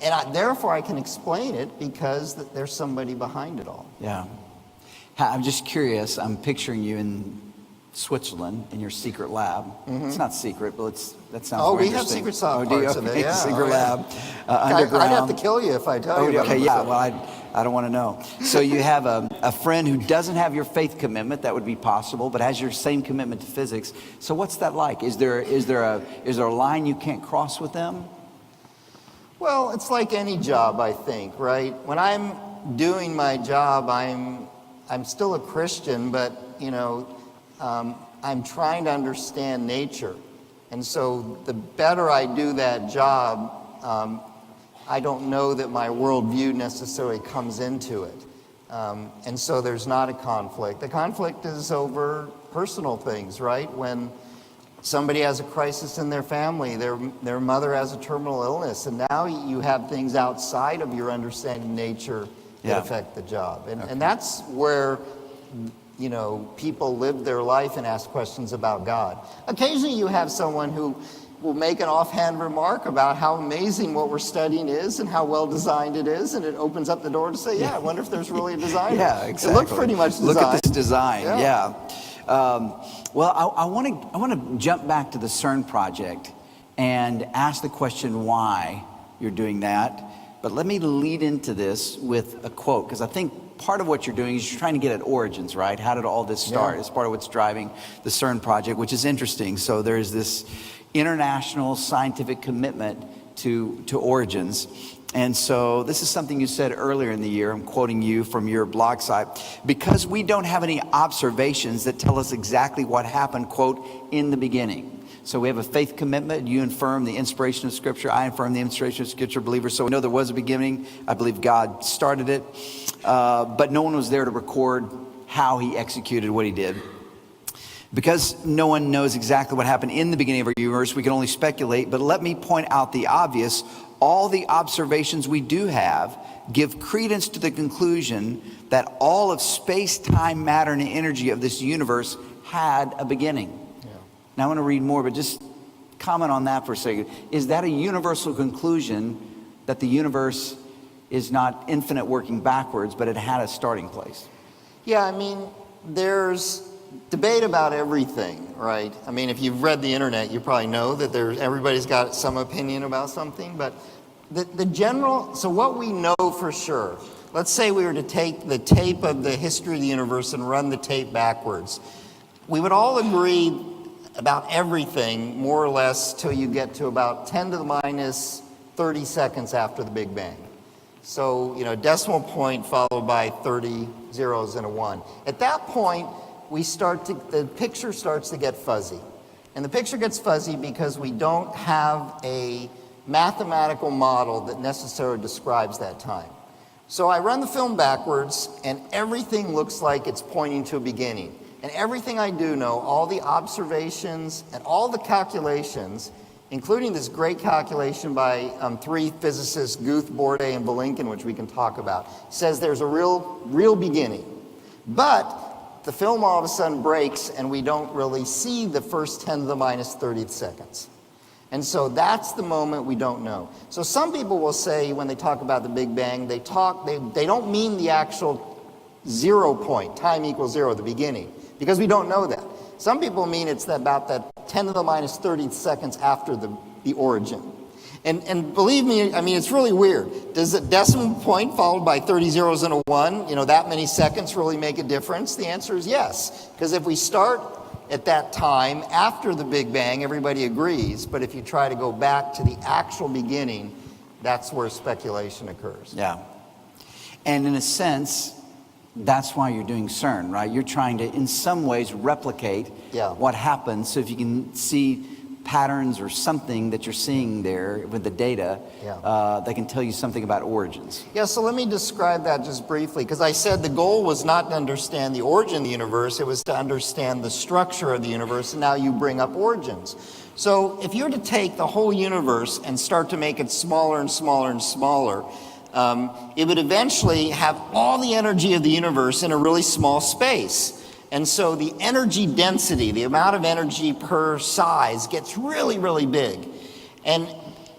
Speaker 3: and therefore I can explain it because there's somebody behind it all.
Speaker 2: Yeah. I'm just curious. I'm picturing you in Switzerland in your secret lab. It's not secret, but that sounds more
Speaker 3: we have
Speaker 2: interesting.
Speaker 3: secret parts
Speaker 2: do you?
Speaker 3: of it,
Speaker 2: Okay,
Speaker 3: yeah.
Speaker 2: secret lab,
Speaker 3: I'd
Speaker 2: underground.
Speaker 3: have to kill you if I tell you.
Speaker 2: Okay, yeah. Well, I don't want to know. So you have a friend who doesn't have your faith commitment. That would be possible, but has your same commitment to physics. So what's that like? Is there a line you can't cross with them?
Speaker 3: Well, it's like any job, I think, right? When I'm doing my job, I'm still a Christian, but you know, I'm trying to understand nature, and so the better I do that job, I don't know that my worldview necessarily comes into it. And so there's not a conflict. The conflict is over personal things, right? When somebody has a crisis in their family, their mother has a terminal illness, and now you have things outside of your understanding of nature that affect the job. And that's where, you know, people live their life and ask questions about God. Occasionally you have someone who will make an offhand remark about how amazing what we're studying is and how well designed it is, and it opens up the door to say, I wonder if there's really a designer.
Speaker 2: Yeah, exactly.
Speaker 3: It looks pretty much designed.
Speaker 2: Look at this design, yeah. Well, I want to jump back to the CERN project and ask the question why you're doing that. But let me lead into this with a quote, because I think part of what you're doing is you're trying to get at origins, right? How did all this start? It's part of what's driving the CERN project, which is interesting. So there's this international scientific commitment to origins. And so this is something you said earlier in the year. I'm quoting you from your blog site. Because we don't have any observations that tell us exactly what happened, quote, in the beginning. So we have a faith commitment. You affirm the inspiration of Scripture. I affirm the inspiration of Scripture, believers. So we know there was a beginning. I believe God started it. But no one was there to record how he executed what he did. Because no one knows exactly what happened in the beginning of our universe, we can only speculate. But let me point out the obvious. all the observations we do have give credence to the conclusion that all of space, time, matter, and energy of this universe had a beginning. Yeah. Now I want to read more, but just comment on that for a second. Is that a universal conclusion that the universe is not infinite working backwards, but it had a starting place?
Speaker 3: Yeah, I mean, there's debate about everything, right? I mean, if you've read the internet, you probably know that everybody's got some opinion about something, but the general, so what we know for sure, let's say we were to take the tape of the history of the universe and run the tape backwards. We would all agree about everything, more or less, till you get to about 10 to the minus 30 seconds after the Big Bang. So, a decimal point followed by 30 zeros and a 1. At that point, the picture starts to get fuzzy. And the picture gets fuzzy because we don't have a mathematical model that necessarily describes that time. So I run the film backwards, and everything looks like it's pointing to a beginning. And everything I do know, all the observations and all the calculations, including this great calculation by 3 physicists, Guth, Bourdais, and Vilenkin, which we can talk about, says there's a real beginning. But the film all of a sudden breaks, and we don't really see the first 10 to the minus 30th seconds. And so that's the moment we don't know. So some people will say, when they talk about the Big Bang, they don't mean the actual 0 point, time equals 0, the beginning, because we don't know that. Some people mean it's about that 10 to the minus 30th seconds after the origin. And believe me, I mean, it's really weird. Does a decimal point followed by 30 zeros and a 1, that many seconds really make a difference? The answer is yes. Because if we start at that time after the Big Bang, everybody agrees. But if you try to go back to the actual beginning, that's where speculation occurs.
Speaker 2: Yeah. And in a sense, that's why you're doing CERN, right? You're trying to, in some ways, replicate what happens. So if you can see patterns or something that you're seeing there with the data, that can tell you something about origins.
Speaker 3: Yeah, so let me describe that just briefly, because I said the goal was not to understand the origin of the universe, it was to understand the structure of the universe, and now you bring up origins. So if you were to take the whole universe and start to make it smaller and smaller and smaller, it would eventually have all the energy of the universe in a really small space. And so the energy density, the amount of energy per size, gets really, really big. And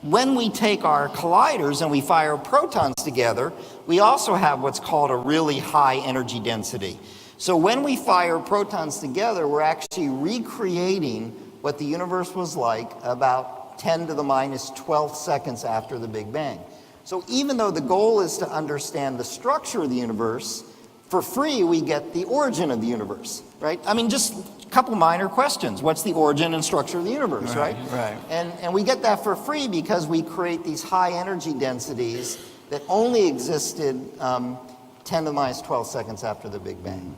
Speaker 3: when we take our colliders and we fire protons together, we also have what's called a really high energy density. So when we fire protons together, we're actually recreating what the universe was like about 10 to the minus 12th seconds after the Big Bang. So even though the goal is to understand the structure of the universe, for free we get the origin of the universe, right? I mean, just a couple minor questions. What's the origin and structure of the universe, right?
Speaker 2: Right.
Speaker 3: And we get that for free because we create these high energy densities that only existed 10 to the minus 12 seconds after the Big Bang.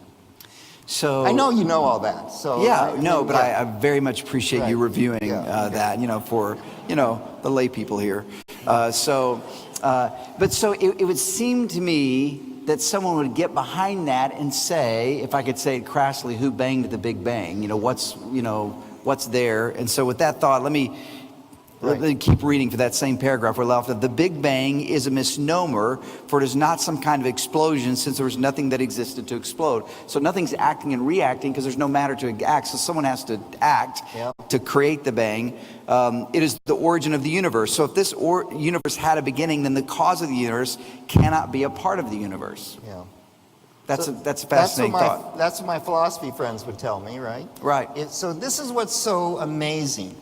Speaker 2: So
Speaker 3: I know you know all that. So
Speaker 2: I very much appreciate you reviewing that, for the lay people here. So it would seem to me that someone would get behind that and say, if I could say it crassly, who banged the Big Bang? What's there? And so with that thought, let me keep reading for that same paragraph we're left of. The Big Bang is a misnomer, for it is not some kind of explosion, since there was nothing that existed to explode. So nothing's acting and reacting because there's no matter to act. So someone has to act to create the bang. It is the origin of the universe. So if this universe had a beginning, then the cause of the universe cannot be a part of the universe. Yeah. That's a fascinating thought.
Speaker 3: That's what my philosophy friends would tell me, right?
Speaker 2: Right.
Speaker 3: So this is what's so amazing.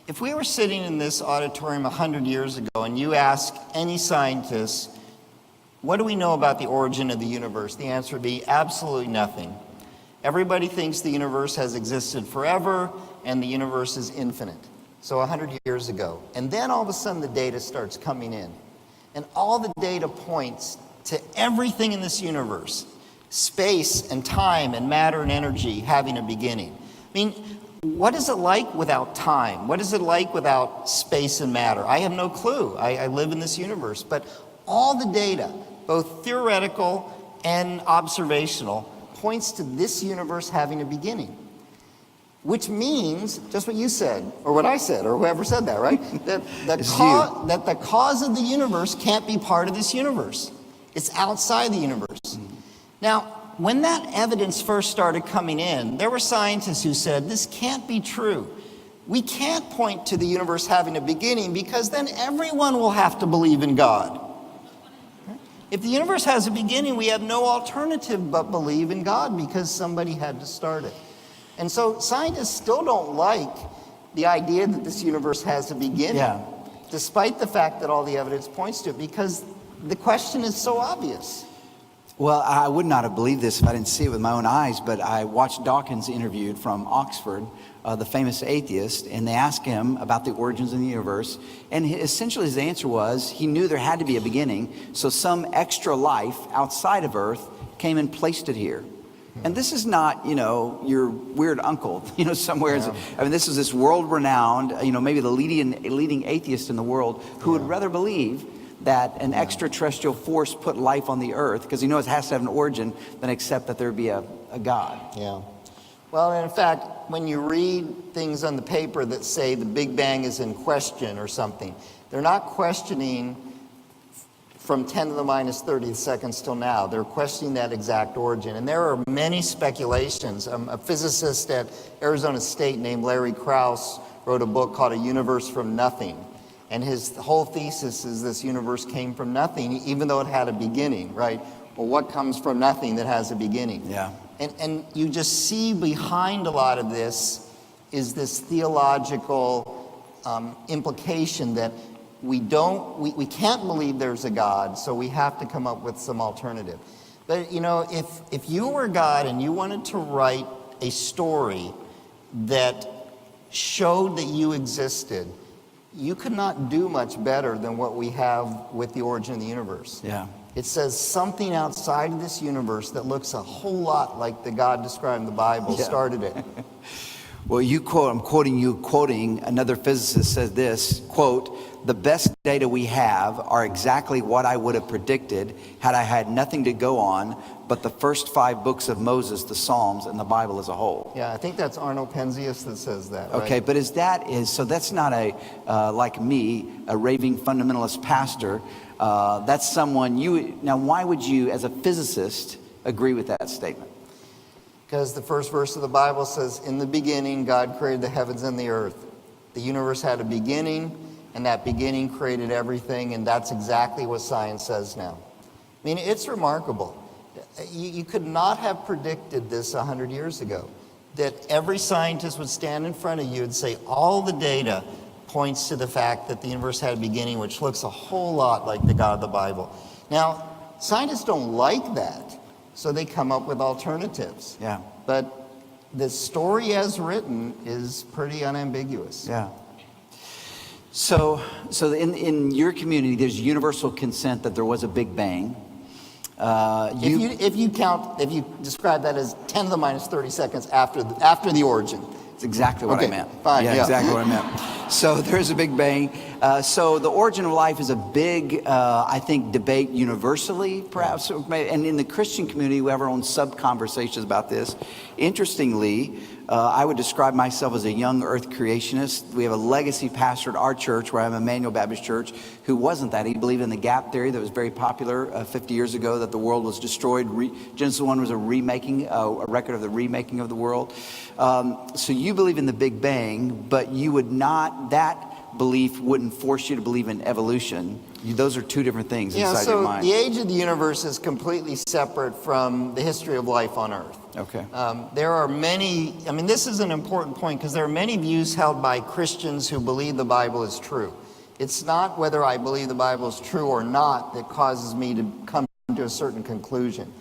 Speaker 3: If we were sitting in this auditorium 100 years ago and you ask any scientist, what do we know about the origin of the universe? The answer would be absolutely nothing. Everybody thinks the universe has existed forever and the universe is infinite. So 100 years ago. And then all of a sudden the data starts coming in. And all the data points to everything in this universe. Space and time and matter and energy having a beginning. I mean, what is it like without time? What is it like without space and matter? I have no clue. I live in this universe. But all the data, both theoretical and observational, points to this universe having a beginning. which means just what you said, or what I said, or whoever said that, right? that the cause of the universe can't be part of this universe. It's outside the universe. Now, when that evidence first started coming in, there were scientists who said, this can't be true. We can't point to the universe having a beginning because then everyone will have to believe in God. If the universe has a beginning, we have no alternative but believe in God because somebody had to start it. And so scientists still don't like the idea that this universe has a beginning, despite the fact that all the evidence points to it, because the question is so obvious.
Speaker 2: Well, I would not have believed this if I didn't see it with my own eyes, but I watched Dawkins interviewed from Oxford, the famous atheist, and they asked him about the origins of the universe. And essentially his answer was he knew there had to be a beginning, so some extra life outside of Earth came and placed it here. And this is not, your weird uncle, somewhere. Yeah. I mean, this is this world-renowned, maybe the leading atheist in the world who would rather believe that an extraterrestrial force put life on the earth, because he knows it has to have an origin, than accept that there be a God.
Speaker 3: Yeah. Well, in fact, when you read things on the paper that say the Big Bang is in question or something, they're not questioning from 10 to the minus 30 seconds till now. They're questioning that exact origin. And there are many speculations. A physicist at Arizona State named Larry Krauss wrote a book called A Universe from Nothing. And his whole thesis is this universe came from nothing, even though it had a beginning, right? Well, what comes from nothing that has a beginning? Yeah. And you just see behind a lot of this is this theological implication that we can't believe there's a God, so we have to come up with some alternative. But if you were God and you wanted to write a story that showed that you existed, you could not do much better than what we have with the origin of the universe. Yeah. It says something outside of this universe that looks a whole lot like the God described in the Bible started it.
Speaker 2: Well, I'm quoting another physicist said this, quote, "The best data we have are exactly what I would have predicted had I had nothing to go on but the first 5 books of Moses, the Psalms, and the Bible as a whole."
Speaker 3: Yeah, I think that's Arnold Penzias that says that, right?
Speaker 2: Okay, but so that's not like me, a raving fundamentalist pastor. That's someone now why would you, as a physicist, agree with that statement?
Speaker 3: Because the first verse of the Bible says, in the beginning, God created the heavens and the earth. The universe had a beginning, and that beginning created everything, and that's exactly what science says now. I mean, it's remarkable. You could not have predicted this 100 years ago, that every scientist would stand in front of you and say, all the data points to the fact that the universe had a beginning, which looks a whole lot like the God of the Bible. Now, scientists don't like that. So they come up with alternatives. Yeah. But the story as written is pretty unambiguous. Yeah.
Speaker 2: So in your community, there's universal consent that there was a Big Bang.
Speaker 3: If you describe that as 10 to the minus 30 seconds after the origin.
Speaker 2: It's exactly what I meant.
Speaker 3: Fine,
Speaker 2: yeah, exactly what I meant. So there's a Big Bang. So the origin of life is a big, I think, debate universally, perhaps. And in the Christian community, we have our own sub-conversations about this. Interestingly, I would describe myself as a young earth creationist. We have a legacy pastor at our church, where I'm Immanuel Baptist Church, who wasn't that. He believed in the gap theory that was very popular 50 years ago, that the world was destroyed. Genesis 1 was a record of the remaking of the world. So you believe in the Big Bang, but you would not, that belief wouldn't force you to believe in evolution. Those are two different things inside your mind.
Speaker 3: The age of the universe is completely separate from the history of life on Earth. Okay. There are many, this is an important point, because there are many views held by Christians who believe the Bible is true. It's not whether I believe the Bible is true or not that causes me to come to a certain conclusion.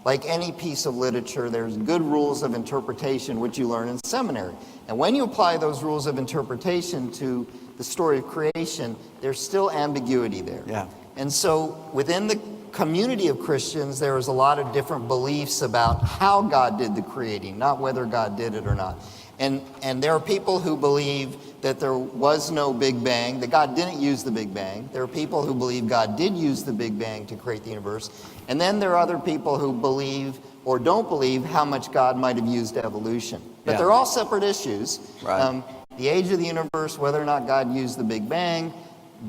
Speaker 3: Like any piece of literature, there's good rules of interpretation which you learn in seminary. And when you apply those rules of interpretation to the story of creation, there's still ambiguity there. Yeah. And so within the community of Christians, there is a lot of different beliefs about how God did the creating, not whether God did it or not. And there are people who believe that there was no Big Bang, that God didn't use the Big Bang. There are people who believe God did use the Big Bang to create the universe. And then there are other people who believe or don't believe how much God might have used evolution. But
Speaker 2: Yeah.
Speaker 3: they're all separate issues.
Speaker 2: Right.
Speaker 3: The age of the universe, whether or not God used the Big Bang,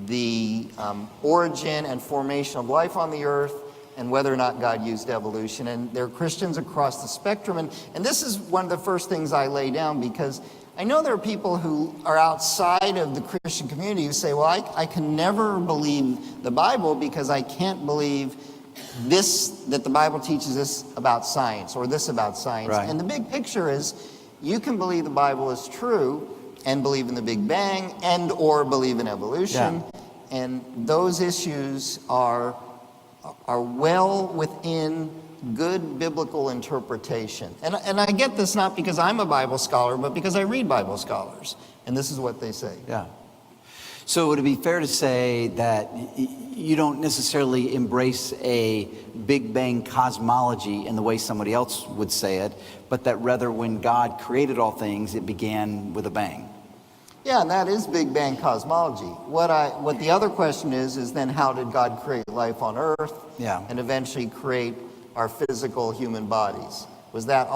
Speaker 3: the origin and formation of life on the earth, and whether or not God used evolution. And there are Christians across the spectrum. And this is one of the first things I lay down, because I know there are people who are outside of the Christian community who say, well, I can never believe the Bible because I can't believe this, that the Bible teaches this about science or this about science.
Speaker 2: Right.
Speaker 3: And the big picture is you can believe the Bible is true and believe in the Big Bang and or believe in evolution.
Speaker 2: Yeah.
Speaker 3: And those issues are well within good biblical interpretation. And I get this not because I'm a Bible scholar, but because I read Bible scholars. And this is what they say.
Speaker 2: Yeah. So would it be fair to say that you don't necessarily embrace a Big Bang cosmology in the way somebody else would say it, but that rather when God created all things, it began with a bang?
Speaker 3: Yeah, and that is Big Bang cosmology. What the other question is then how did God create life on Earth?
Speaker 2: Yeah.
Speaker 3: And eventually create our physical human bodies? Was that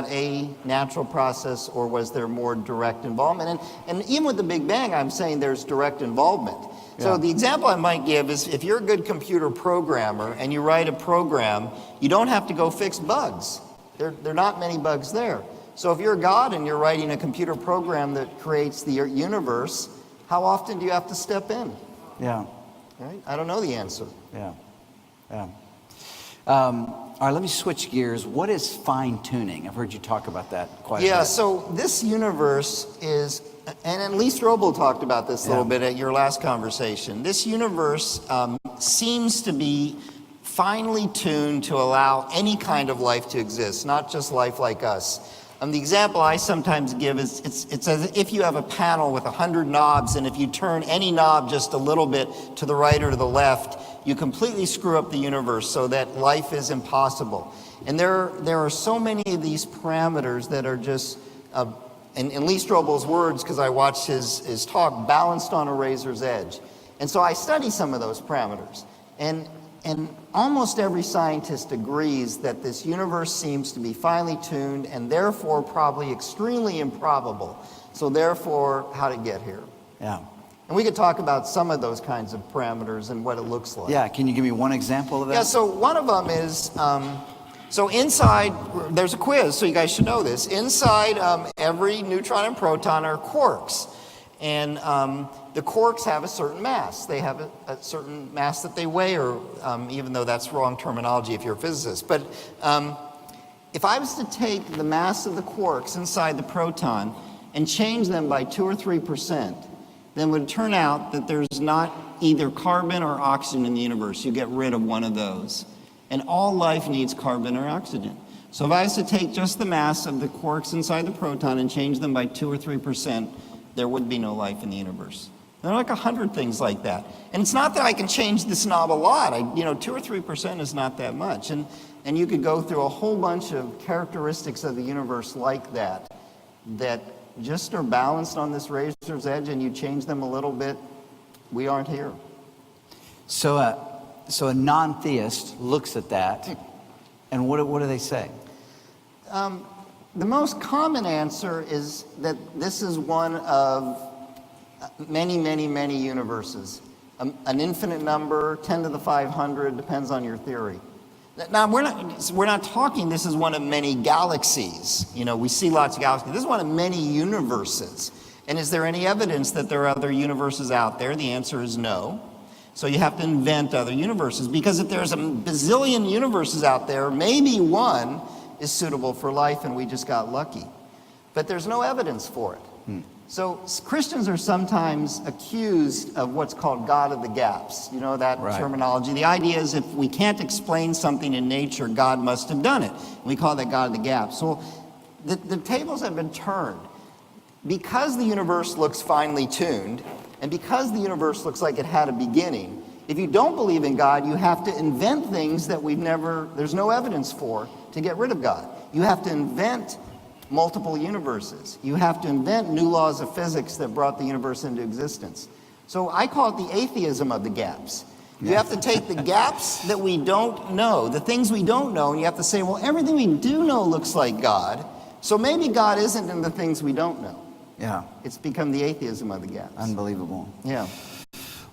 Speaker 3: a natural process, or was there more direct involvement? And even with the Big Bang, I'm saying there's direct involvement.
Speaker 2: Yeah.
Speaker 3: So the example I might give is if you're a good computer programmer and you write a program, you don't have to go fix bugs. There are not many bugs there. So if you're God and you're writing a computer program that creates the universe, how often do you have to step in?
Speaker 2: Yeah.
Speaker 3: Right? I don't know the answer.
Speaker 2: Yeah. Yeah. All right, let me switch gears. What is fine-tuning? I've heard you talk about that quite a bit.
Speaker 3: Yeah, so this universe is, and at least Robel talked about this a little bit at your last conversation. This universe seems to be finely tuned to allow any kind of life to exist, not just life like us. The example I sometimes give is it's as if you have a panel with 100 knobs, and if you turn any knob just a little bit to the right or to the left, you completely screw up the universe so that life is impossible. And there are so many of these parameters that are just, in Lee Strobel's words, because I watched his talk, balanced on a razor's edge. And so I study some of those parameters. And almost every scientist agrees that this universe seems to be finely tuned and therefore probably extremely improbable. So therefore, how to get here?
Speaker 2: Yeah.
Speaker 3: And we could talk about some of those kinds of parameters and what it looks like.
Speaker 2: Yeah, can you give me one example of that?
Speaker 3: Yeah, so one of them is, so inside, there's a quiz, so you guys should know this. Inside every neutron and proton are quarks. And the quarks have a certain mass. They have a certain mass that they weigh, or even though that's wrong terminology if you're a physicist. But if I was to take the mass of the quarks inside the proton and change them by 2 or 3%, then it would turn out that there's not either carbon or oxygen in the universe. You get rid of one of those. And all life needs carbon or oxygen. So if I was to take just the mass of the quarks inside the proton and change them by 2 or 3%, there would be no life in the universe. There are like 100 things like that. And it's not that I can change this knob a lot. 2 or 3% is not that much. And you could go through a whole bunch of characteristics of the universe like that just are balanced on this razor's edge, and you change them a little bit, we aren't here.
Speaker 2: So a non-theist looks at that, and what do they say?
Speaker 3: The most common answer is that this is one of many, many, many universes. An infinite number, 10 to the 500, depends on your theory. Now, we're not talking this is one of many galaxies. We see lots of galaxies. This is one of many universes. And is there any evidence that there are other universes out there? The answer is no. So you have to invent other universes. Because if there's a bazillion universes out there, maybe one is suitable for life and we just got lucky. But there's no evidence for it. So Christians are sometimes accused of what's called God of the gaps. You know that terminology. The idea is if we can't explain something in nature, God must have done it. We call that God of the gaps. So the tables have been turned. Because the universe looks finely tuned, and because the universe looks like it had a beginning, if you don't believe in God, you have to invent things that there's no evidence for to get rid of God. You have to invent multiple universes. You have to invent new laws of physics that brought the universe into existence. So I call it the atheism of the gaps. You have to take the gaps that we don't know, the things we don't know, and you have to say, well, everything we do know looks like God, So maybe God isn't in the things we don't know.
Speaker 2: Yeah.
Speaker 3: It's become the atheism of the gaps.
Speaker 2: Unbelievable.
Speaker 3: Yeah.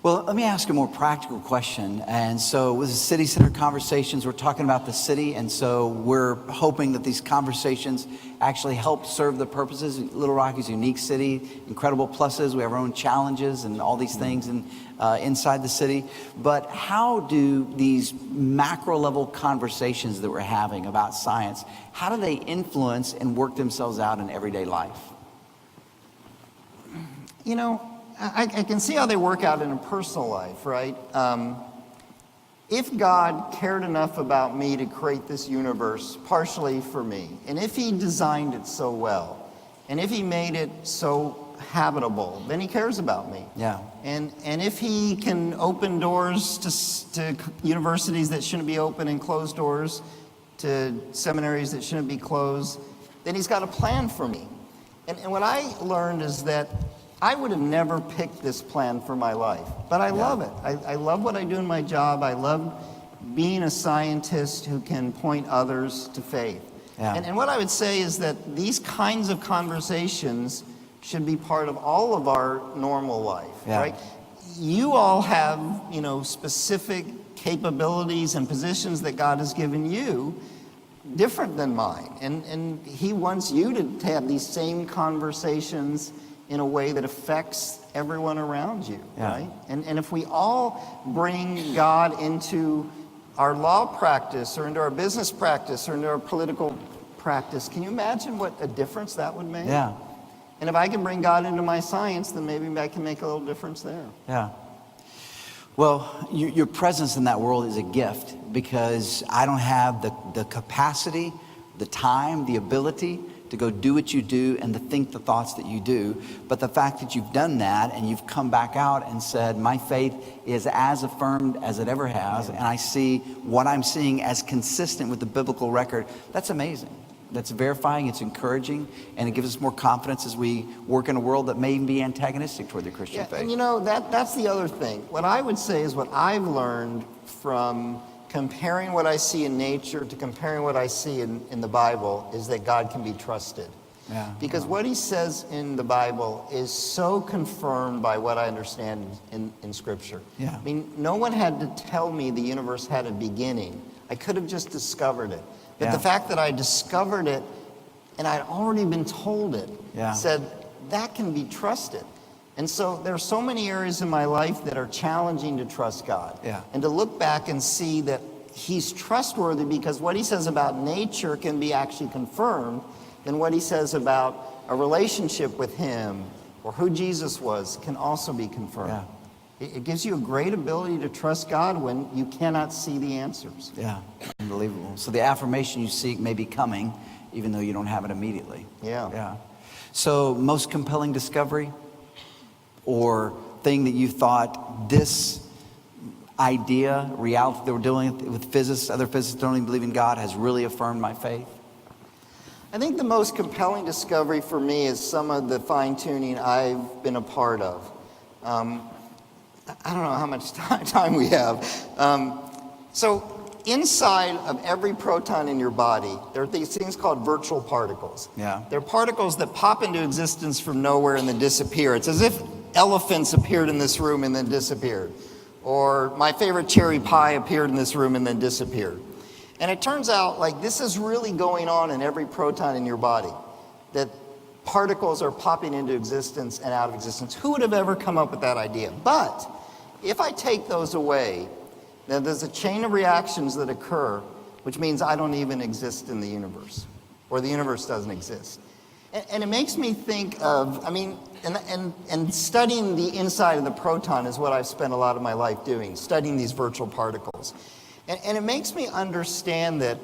Speaker 2: Well, let me ask a more practical question. And so with the City Center conversations, we're talking about the city. And so we're hoping that these conversations actually help serve the purposes. Little Rock is a unique city, incredible pluses. We have our own challenges and all these things inside the city. But how do these macro level conversations that we're having about science, how do they influence and work themselves out in everyday life?
Speaker 3: You know, I can see how they work out in a personal life, right? If God cared enough about me to create this universe partially for me, and if he designed it so well, and if he made it so habitable, then he cares about me.
Speaker 2: Yeah.
Speaker 3: And if he can open doors to universities that shouldn't be open and close doors to seminaries that shouldn't be closed, then he's got a plan for me. And what I learned is that I would have never picked this plan for my life, but I love it. I love what I do in my job. I love being a scientist who can point others to faith.
Speaker 2: Yeah.
Speaker 3: And what I would say is that these kinds of conversations should be part of all of our normal life, right? You all have, you know, specific capabilities and positions that God has given you different than mine. And he wants you to have these same conversations in a way that affects everyone around you, right? And if we all bring God into our law practice or into our business practice or into our political practice, can you imagine what a difference that would make?
Speaker 2: Yeah.
Speaker 3: And if I can bring God into my science, then maybe I can make a little difference there.
Speaker 2: Yeah. Well, your presence in that world is a gift, because I don't have the capacity, the time, the ability to go do what you do and to think the thoughts that you do. But the fact that you've done that and you've come back out and said, my faith is as affirmed as it ever has, and I see what I'm seeing as consistent with the biblical record, that's amazing. That's verifying, it's encouraging, and it gives us more confidence as we work in a world that may even be antagonistic toward the Christian faith.
Speaker 3: And you know, that's the other thing. What I would say is what I've learned from comparing what I see in nature to comparing what I see in the Bible is that God can be trusted.
Speaker 2: Yeah.
Speaker 3: Because what he says in the Bible is so confirmed by what I understand in Scripture.
Speaker 2: Yeah.
Speaker 3: I mean, no one had to tell me the universe had a beginning. I could have just discovered it. But the fact that I discovered it and I'd already been told it said that can be trusted. And so there are so many areas in my life that are challenging to trust God.
Speaker 2: Yeah.
Speaker 3: And to look back and see that he's trustworthy because what he says about nature can be actually confirmed, then what he says about a relationship with him or who Jesus was can also be confirmed.
Speaker 2: Yeah.
Speaker 3: It gives you a great ability to trust God when you cannot see the answers.
Speaker 2: Yeah, unbelievable. So the affirmation you seek may be coming, even though you don't have it immediately.
Speaker 3: Yeah.
Speaker 2: Yeah. So most compelling discovery or thing that you thought, this idea, reality that we're dealing with physicists, other physicists don't even believe in God, has really affirmed my faith?
Speaker 3: I think the most compelling discovery for me is some of the fine-tuning I've been a part of. I don't know how much time we have. So inside of every proton in your body, there are these things called virtual particles.
Speaker 2: Yeah.
Speaker 3: They're particles that pop into existence from nowhere and then disappear. It's as if elephants appeared in this room and then disappeared. Or my favorite cherry pie appeared in this room and then disappeared. And it turns out like this is really going on in every proton in your body, that particles are popping into existence and out of existence. Who would have ever come up with that idea? But if I take those away, then there's a chain of reactions that occur, which means I don't even exist in the universe, or the universe doesn't exist. And it makes me think of, I mean, and studying the inside of the proton is what I've spent a lot of my life doing, studying these virtual particles. And it makes me understand that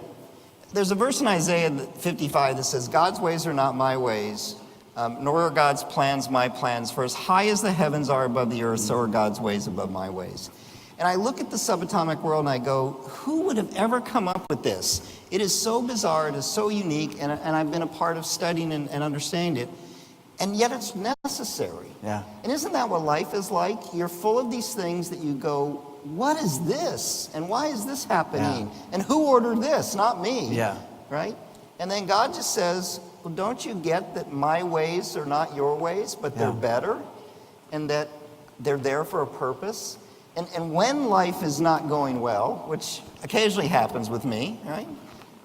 Speaker 3: there's a verse in Isaiah 55 that says, God's ways are not my ways, nor are God's plans my plans. For as high as the heavens are above the earth, so are God's ways above my ways. And I look at the subatomic world and I go, who would have ever come up with this? It is so bizarre, it is so unique, and I've been a part of studying and understanding it. And yet it's necessary.
Speaker 2: Yeah.
Speaker 3: And isn't that what life is like? You're full of these things that you go, what is this? And why is this happening? And who ordered this? Not me.
Speaker 2: Yeah.
Speaker 3: Right? And then God just says, well, don't you get that my ways are not your ways, but they're better, and that they're there for a purpose? And when life is not going well, which occasionally happens with me, right?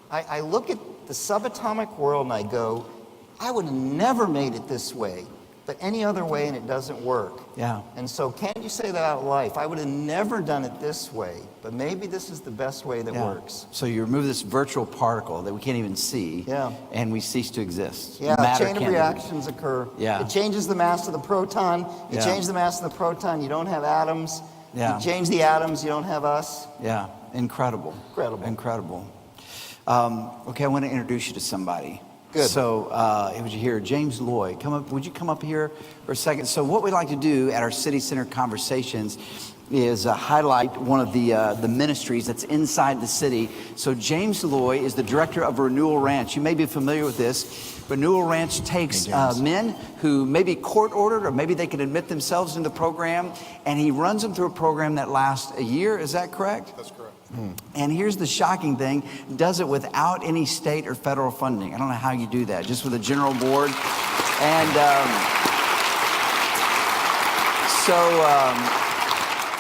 Speaker 3: I look at the subatomic world and I go, I would have never made it this way, but any other way, and it doesn't work.
Speaker 2: Yeah.
Speaker 3: And so can't you say that out life? I would have never done it this way, but maybe this is the best way that works.
Speaker 2: So you remove this virtual particle that we can't even see, and we cease to exist.
Speaker 3: Yeah,
Speaker 2: Matter
Speaker 3: chain of
Speaker 2: can't
Speaker 3: reactions occur.
Speaker 2: Yeah.
Speaker 3: It changes the mass of the proton. You change the mass of the proton, you don't have atoms.
Speaker 2: Yeah.
Speaker 3: You change the atoms, you don't have us.
Speaker 2: Yeah, incredible. Incredible. Okay, I want to introduce you to somebody.
Speaker 3: Good.
Speaker 2: So, would you hear James Lloyd? Would you come up here for a second? So what we like to do at our City Center conversations is highlight one of the ministries that's inside the city. So James Lloyd is the director of Renewal Ranch. You may be familiar with this. Renewal Ranch takes men who may be court ordered, or maybe they can admit themselves into the program, and he runs them through a program that lasts a year. Is that correct?
Speaker 4: That's correct.
Speaker 2: And here's the shocking thing, does it without any state or federal funding. I don't know how you do that, just with a general board. And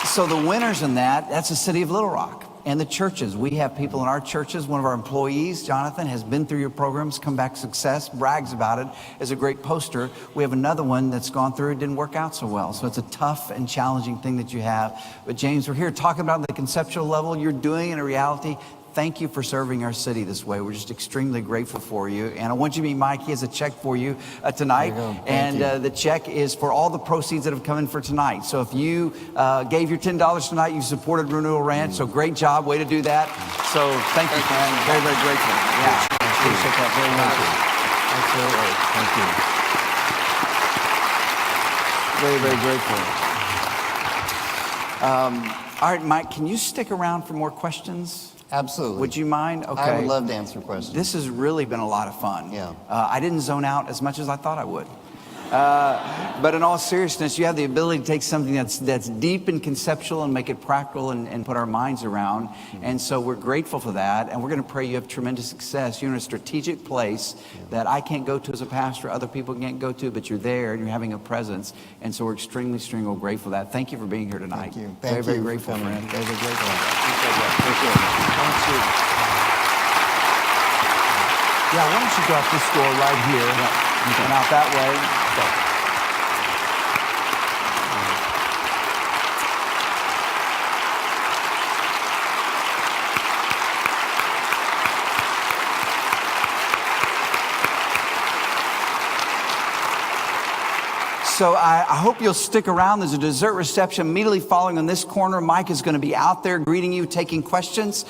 Speaker 2: so the winners in that's the city of Little Rock and the churches. We have people in our churches. One of our employees, Jonathan, has been through your programs, come back success, brags about it as a great poster. We have another one that's gone through, it didn't work out so well. So it's a tough and challenging thing that you have. But James, we're here talking about the conceptual level you're doing in a reality. Thank you for serving our city this way. We're just extremely grateful for you. And I want you to meet Mike. He has a check for you tonight. And the check is for all the proceeds that have come in for tonight. So if you gave your $10 tonight, you supported Renewal Ranch. So great job. Way to do that. So thank you, man. Very, very grateful. Yeah. Appreciate that very much. Absolutely. Thank you. Very, very grateful. All right, Mike, can you stick around for more questions?
Speaker 3: Absolutely.
Speaker 2: Would you mind? Okay.
Speaker 3: I would love to answer questions.
Speaker 2: This has really been a lot of fun.
Speaker 3: Yeah.
Speaker 2: I didn't zone out as much as I thought I would. But in all seriousness, you have the ability to take something that's deep and conceptual and make it practical and put our minds around. And so we're grateful for that. And we're going to pray you have tremendous success. You're in a strategic place that I can't go to as a pastor, other people can't go to, but you're there and you're having a presence. And so we're extremely grateful for that. Thank you for being here tonight.
Speaker 3: Thank you.
Speaker 2: Very, very grateful, friend. Very, very grateful.
Speaker 3: Appreciate it.
Speaker 2: Thank you. Yeah, why don't you go out this door right here and out that way. So I hope you'll stick around. There's a dessert reception immediately following on this corner. Mike is going to be out there greeting you, taking questions.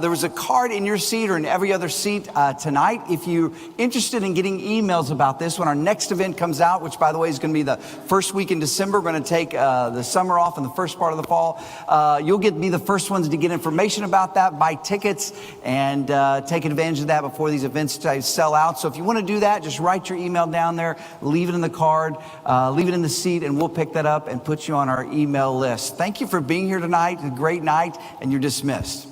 Speaker 2: There was a card in your seat or in every other seat tonight. If you're interested in getting emails about this, when our next event comes out, which by the way is going to be the first week in December, we're going to take the summer off and the first part of the fall. You'll be the first ones to get information about that, buy tickets, and take advantage of that before these events sell out. So if you want to do that, just write your email down there, leave it in the card, leave it in the seat, and we'll pick that up and put you on our email list. Thank you for being here tonight. A great night, and you're dismissed.